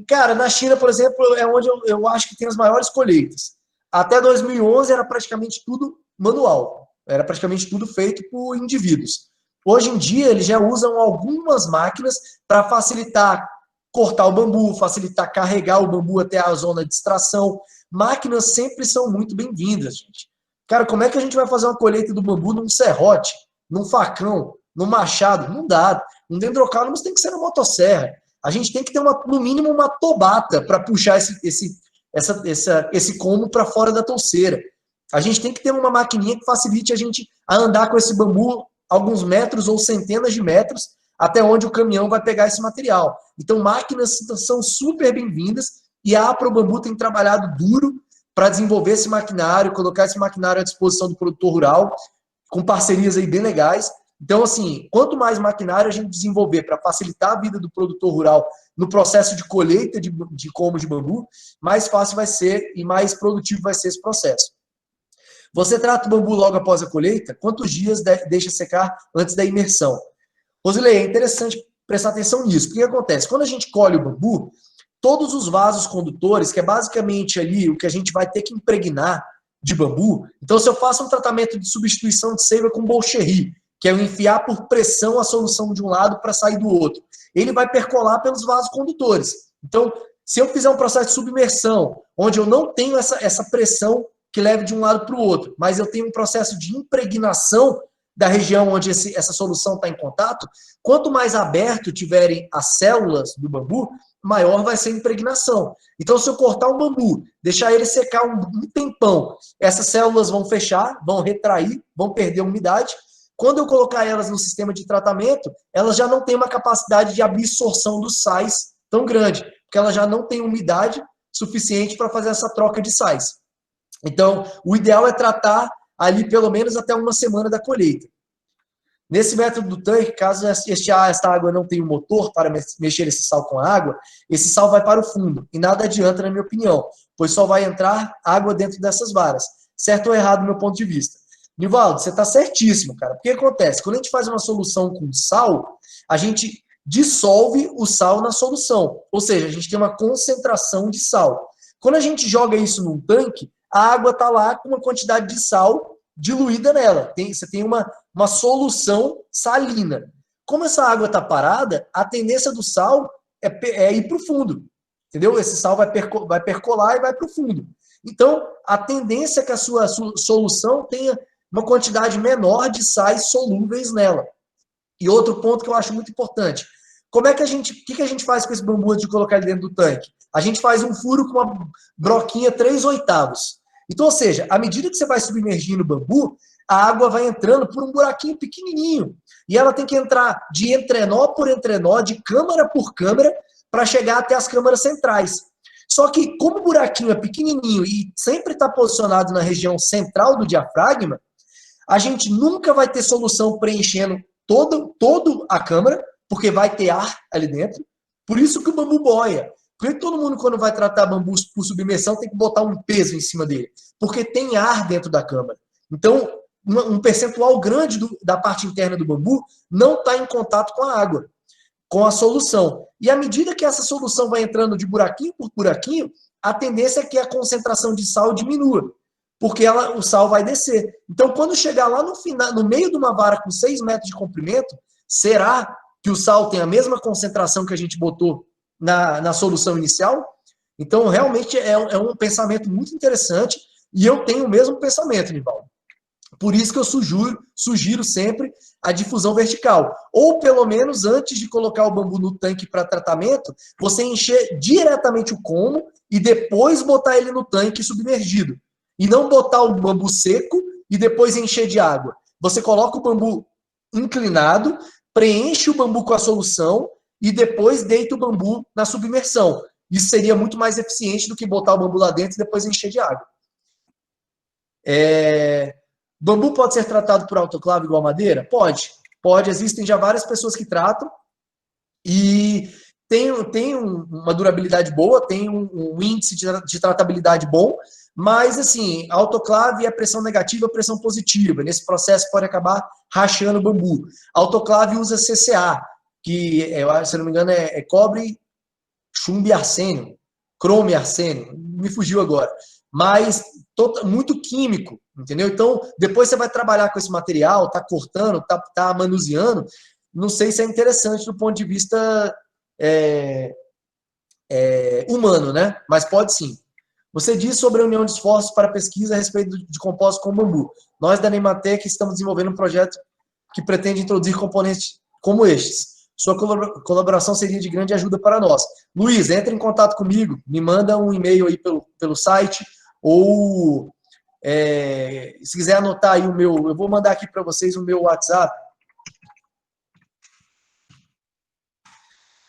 Cara, na China, por exemplo, é onde eu acho que tem as maiores colheitas. Até 2011 era praticamente tudo manual. Era praticamente tudo feito por indivíduos. Hoje em dia, eles já usam algumas máquinas para facilitar cortar o bambu, facilitar carregar o bambu até a zona de extração. Máquinas sempre são muito bem-vindas, gente. Cara, como é que a gente vai fazer uma colheita do bambu num serrote, num facão, num machado? Não dá. Um dendrocálamos tem que ser na motosserra. A gente tem que ter, no mínimo, uma tobata para puxar esse como para fora da touceira. A gente tem que ter uma maquininha que facilite a gente a andar com esse bambu alguns metros ou centenas de metros até onde o caminhão vai pegar esse material. Então, máquinas são super bem-vindas e a AproBambu tem trabalhado duro para desenvolver esse maquinário, colocar esse maquinário à disposição do produtor rural, com parcerias aí bem legais. Então, assim, quanto mais maquinário a gente desenvolver para facilitar a vida do produtor rural no processo de colheita de comos de bambu, mais fácil vai ser e mais produtivo vai ser esse processo. Você trata o bambu logo após a colheita? Quantos dias deixa secar antes da imersão? Rosilei, é interessante prestar atenção nisso. Porque o que acontece? Quando a gente colhe o bambu, todos os vasos condutores, que é basicamente ali o que a gente vai ter que impregnar de bambu, então se eu faço um tratamento de substituição de seiva com bolcherry, que é eu enfiar por pressão a solução de um lado para sair do outro, ele vai percolar pelos vasos condutores. Então, se eu fizer um processo de submersão, onde eu não tenho essa pressão que leve de um lado para o outro, mas eu tenho um processo de impregnação da região onde essa solução está em contato, quanto mais aberto tiverem as células do bambu, maior vai ser a impregnação. Então, se eu cortar um bambu, deixar ele secar um tempão, essas células vão fechar, vão retrair, vão perder umidade. Quando eu colocar elas no sistema de tratamento, elas já não têm uma capacidade de absorção dos sais tão grande, porque elas já não têm umidade suficiente para fazer essa troca de sais. Então, o ideal é tratar ali pelo menos até uma semana da colheita. Nesse método do tanque, caso esta água não tenha um motor para mexer esse sal com a água, esse sal vai para o fundo, e nada adianta, na minha opinião, pois só vai entrar água dentro dessas varas. Certo ou errado do meu ponto de vista? Nivaldo, você está certíssimo, cara. O que acontece? Quando a gente faz uma solução com sal, a gente dissolve o sal na solução, ou seja, a gente tem uma concentração de sal. Quando a gente joga isso num tanque, a água está lá com uma quantidade de sal diluída nela. Você tem uma solução salina. Como essa água está parada, a tendência do sal é ir para o fundo. Entendeu? Esse sal vai percolar e vai para o fundo. Então, a tendência é que a sua solução tenha uma quantidade menor de sais solúveis nela. E outro ponto que eu acho muito importante. O que a gente faz com esse bambu antes de colocar ele dentro do tanque? A gente faz um furo com uma broquinha 3/8. Então, ou seja, à medida que você vai submergindo o bambu, a água vai entrando por um buraquinho pequenininho. E ela tem que entrar de entrenó por entrenó, de câmara por câmara, para chegar até as câmaras centrais. Só que, como o buraquinho é pequenininho e sempre está posicionado na região central do diafragma, a gente nunca vai ter solução preenchendo todo a câmara, porque vai ter ar ali dentro. Por isso que o bambu boia. Por que todo mundo, quando vai tratar bambu por submersão, tem que botar um peso em cima dele? Porque tem ar dentro da câmara. Então, um percentual grande da parte interna do bambu não está em contato com a água, com a solução. E à medida que essa solução vai entrando de buraquinho por buraquinho, a tendência é que a concentração de sal diminua, porque o sal vai descer. Então, quando chegar lá no meio de uma vara com 6 metros de comprimento, será que o sal tem a mesma concentração que a gente botou na solução inicial? Então, realmente, é um pensamento muito interessante, e eu tenho o mesmo pensamento, Nivaldo. Por isso que eu sugiro sempre a difusão vertical. Ou, pelo menos, antes de colocar o bambu no tanque para tratamento, você encher diretamente o como e depois botar ele no tanque submergido. E não botar o bambu seco e depois encher de água. Você coloca o bambu inclinado, preenche o bambu com a solução e depois deita o bambu na submersão. Isso seria muito mais eficiente do que botar o bambu lá dentro e depois encher de água. Bambu pode ser tratado por autoclave igual madeira? Pode. Pode. Existem já várias pessoas que tratam e tem uma durabilidade boa, tem um índice de tratabilidade bom, mas, assim, autoclave é pressão negativa, pressão positiva. Nesse processo pode acabar rachando o bambu. Autoclave usa CCA, que, se não me engano, é cobre, chumbo e arsênio, cromo e arsênio, me fugiu agora. Mas muito químico, entendeu? Então, depois você vai trabalhar com esse material, tá cortando, tá manuseando, não sei se é interessante do ponto de vista humano, né? Mas pode sim. Você disse sobre a união de esforços para pesquisa a respeito de compósito com bambu. Nós da Neymatec estamos desenvolvendo um projeto que pretende introduzir componentes como estes. Sua colaboração seria de grande ajuda para nós. Luiz, entre em contato comigo, me manda um e-mail aí pelo site, ou se quiser anotar aí eu vou mandar aqui para vocês o meu WhatsApp.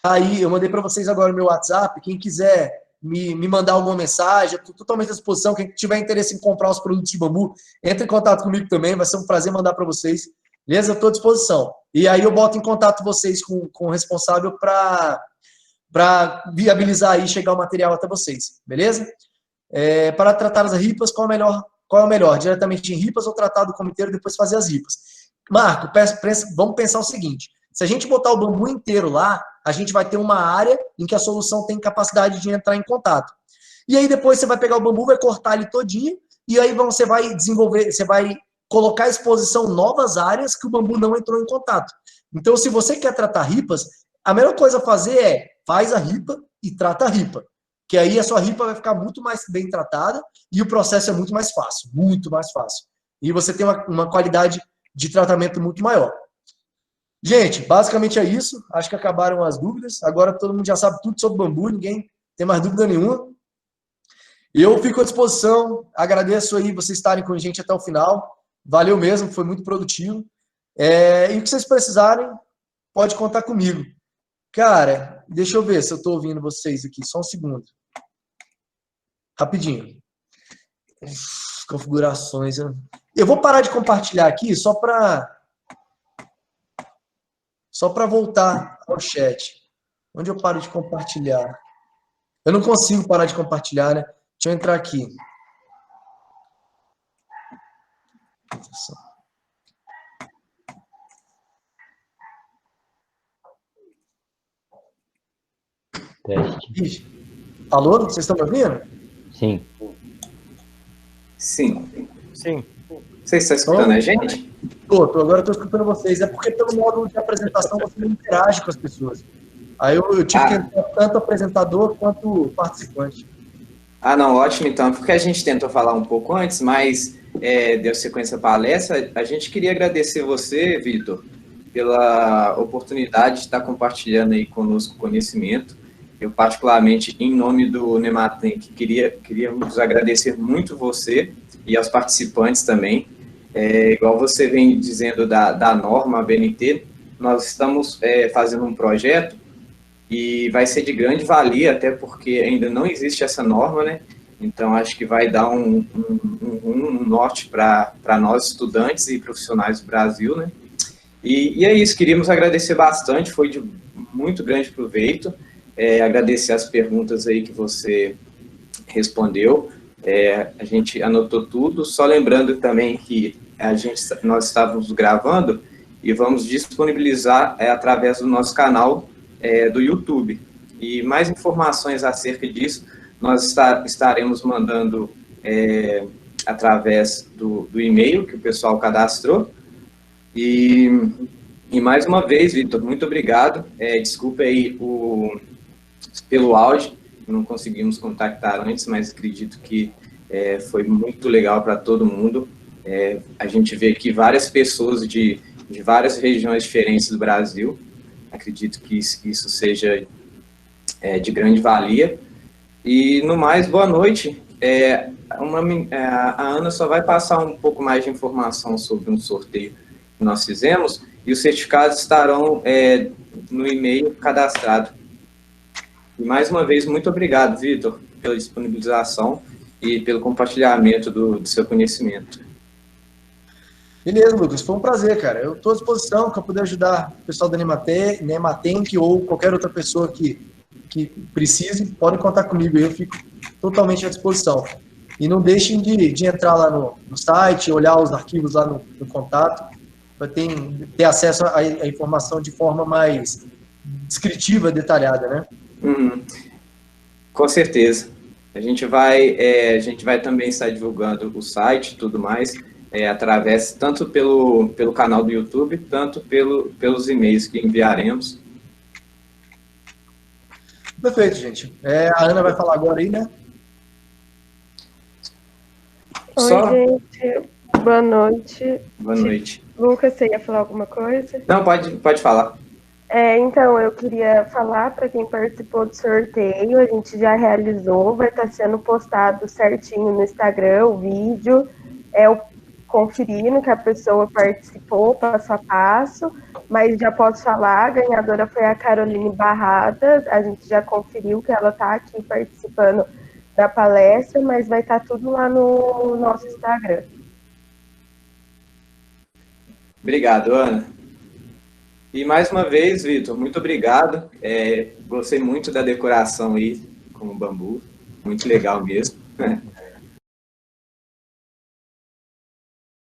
Aí, eu mandei para vocês agora o meu WhatsApp, quem quiser me mandar alguma mensagem, eu estou totalmente à disposição, quem tiver interesse em comprar os produtos de bambu, entre em contato comigo também, vai ser um prazer mandar para vocês. Beleza? Eu estou à disposição. E aí eu boto em contato vocês com o responsável para viabilizar aí, chegar o material até vocês. Beleza? Para tratar as ripas, qual é o melhor? Diretamente em ripas ou tratado como inteiro e depois fazer as ripas? Marco, vamos pensar o seguinte. Se a gente botar o bambu inteiro lá, a gente vai ter uma área em que a solução tem capacidade de entrar em contato. E aí depois você vai pegar o bambu, vai cortar ele todinho, e aí você vai desenvolver, você vai colocar à exposição novas áreas que o bambu não entrou em contato. Então, se você quer tratar ripas, a melhor coisa a fazer faz a ripa e trata a ripa. Que aí a sua ripa vai ficar muito mais bem tratada e o processo é muito mais fácil. Muito mais fácil. E você tem uma qualidade de tratamento muito maior. Gente, basicamente é isso. Acho que acabaram as dúvidas. Agora todo mundo já sabe tudo sobre bambu, ninguém tem mais dúvida nenhuma. Eu fico à disposição. Agradeço aí vocês estarem com a gente até o final. Valeu mesmo, foi muito produtivo. E o que vocês precisarem, pode contar comigo. Cara, deixa eu ver se eu estou ouvindo vocês aqui. Só um segundo. Rapidinho. Configurações. Eu vou parar de compartilhar aqui só para voltar ao chat. Onde eu paro de compartilhar? Eu não consigo parar de compartilhar, né? Deixa eu entrar aqui. Teste. Alô? Vocês estão me ouvindo? Sim. Sim. Sim. Você está escutando a gente? Agora estou escutando vocês. É porque pelo módulo de apresentação você não interage com as pessoas. Aí eu tive que entrar tanto apresentador quanto participante. Não, ótimo então. Porque a gente tentou falar um pouco antes, mas deu sequência à palestra. A gente queria agradecer você, Vitor, pela oportunidade de estar compartilhando aí conosco conhecimento. Eu, particularmente, em nome do Neymatec, queríamos agradecer muito você e aos participantes também. Igual você vem dizendo da norma BNT, nós estamos fazendo um projeto e vai ser de grande valia, até porque ainda não existe essa norma, né? Então, acho que vai dar um norte para nós, estudantes e profissionais do Brasil, né? E é isso, queríamos agradecer bastante, foi de muito grande proveito. Agradecer as perguntas aí que você respondeu. A gente anotou tudo, só lembrando também que nós estávamos gravando e vamos disponibilizar através do nosso canal do YouTube. E mais informações acerca disso, nós estaremos mandando através do e-mail que o pessoal cadastrou. E mais uma vez, Vitor, muito obrigado. Desculpe aí pelo áudio. não conseguimos contactar antes, mas acredito que foi muito legal para todo mundo. A gente vê aqui várias pessoas de várias regiões diferentes do Brasil. Acredito que isso seja de grande valia. E, no mais, boa noite. A Ana só vai passar um pouco mais de informação sobre um sorteio que nós fizemos, e os certificados estarão no e-mail cadastrado. E, mais uma vez, muito obrigado, Vitor, pela disponibilização e pelo compartilhamento do seu conhecimento. Beleza, Lucas, foi um prazer, cara. Eu estou à disposição, que eu puder ajudar o pessoal da Nematenc ou qualquer outra pessoa que precise, podem contar comigo, eu fico totalmente à disposição. E não deixem de entrar lá no site, olhar os arquivos lá no contato, para ter acesso à informação de forma mais descritiva, detalhada, né? Com certeza. A gente vai também estar divulgando o site e tudo mais, através, tanto pelo canal do YouTube, tanto pelos e-mails que enviaremos. Perfeito, gente. A Ana vai falar agora aí, né? Oi, gente. Boa noite. Boa noite. Lucas, você ia falar alguma coisa? Não, pode falar. Então, eu queria falar para quem participou do sorteio, a gente já realizou, vai estar sendo postado certinho no Instagram, o vídeo, conferindo que a pessoa participou, passo a passo, mas já posso falar, a ganhadora foi a Caroline Barrada, a gente já conferiu que ela está aqui participando da palestra, mas vai estar tudo lá no nosso Instagram. Obrigado, Ana. E mais uma vez, Vitor, muito obrigado. Gostei muito da decoração aí com o bambu, muito legal mesmo.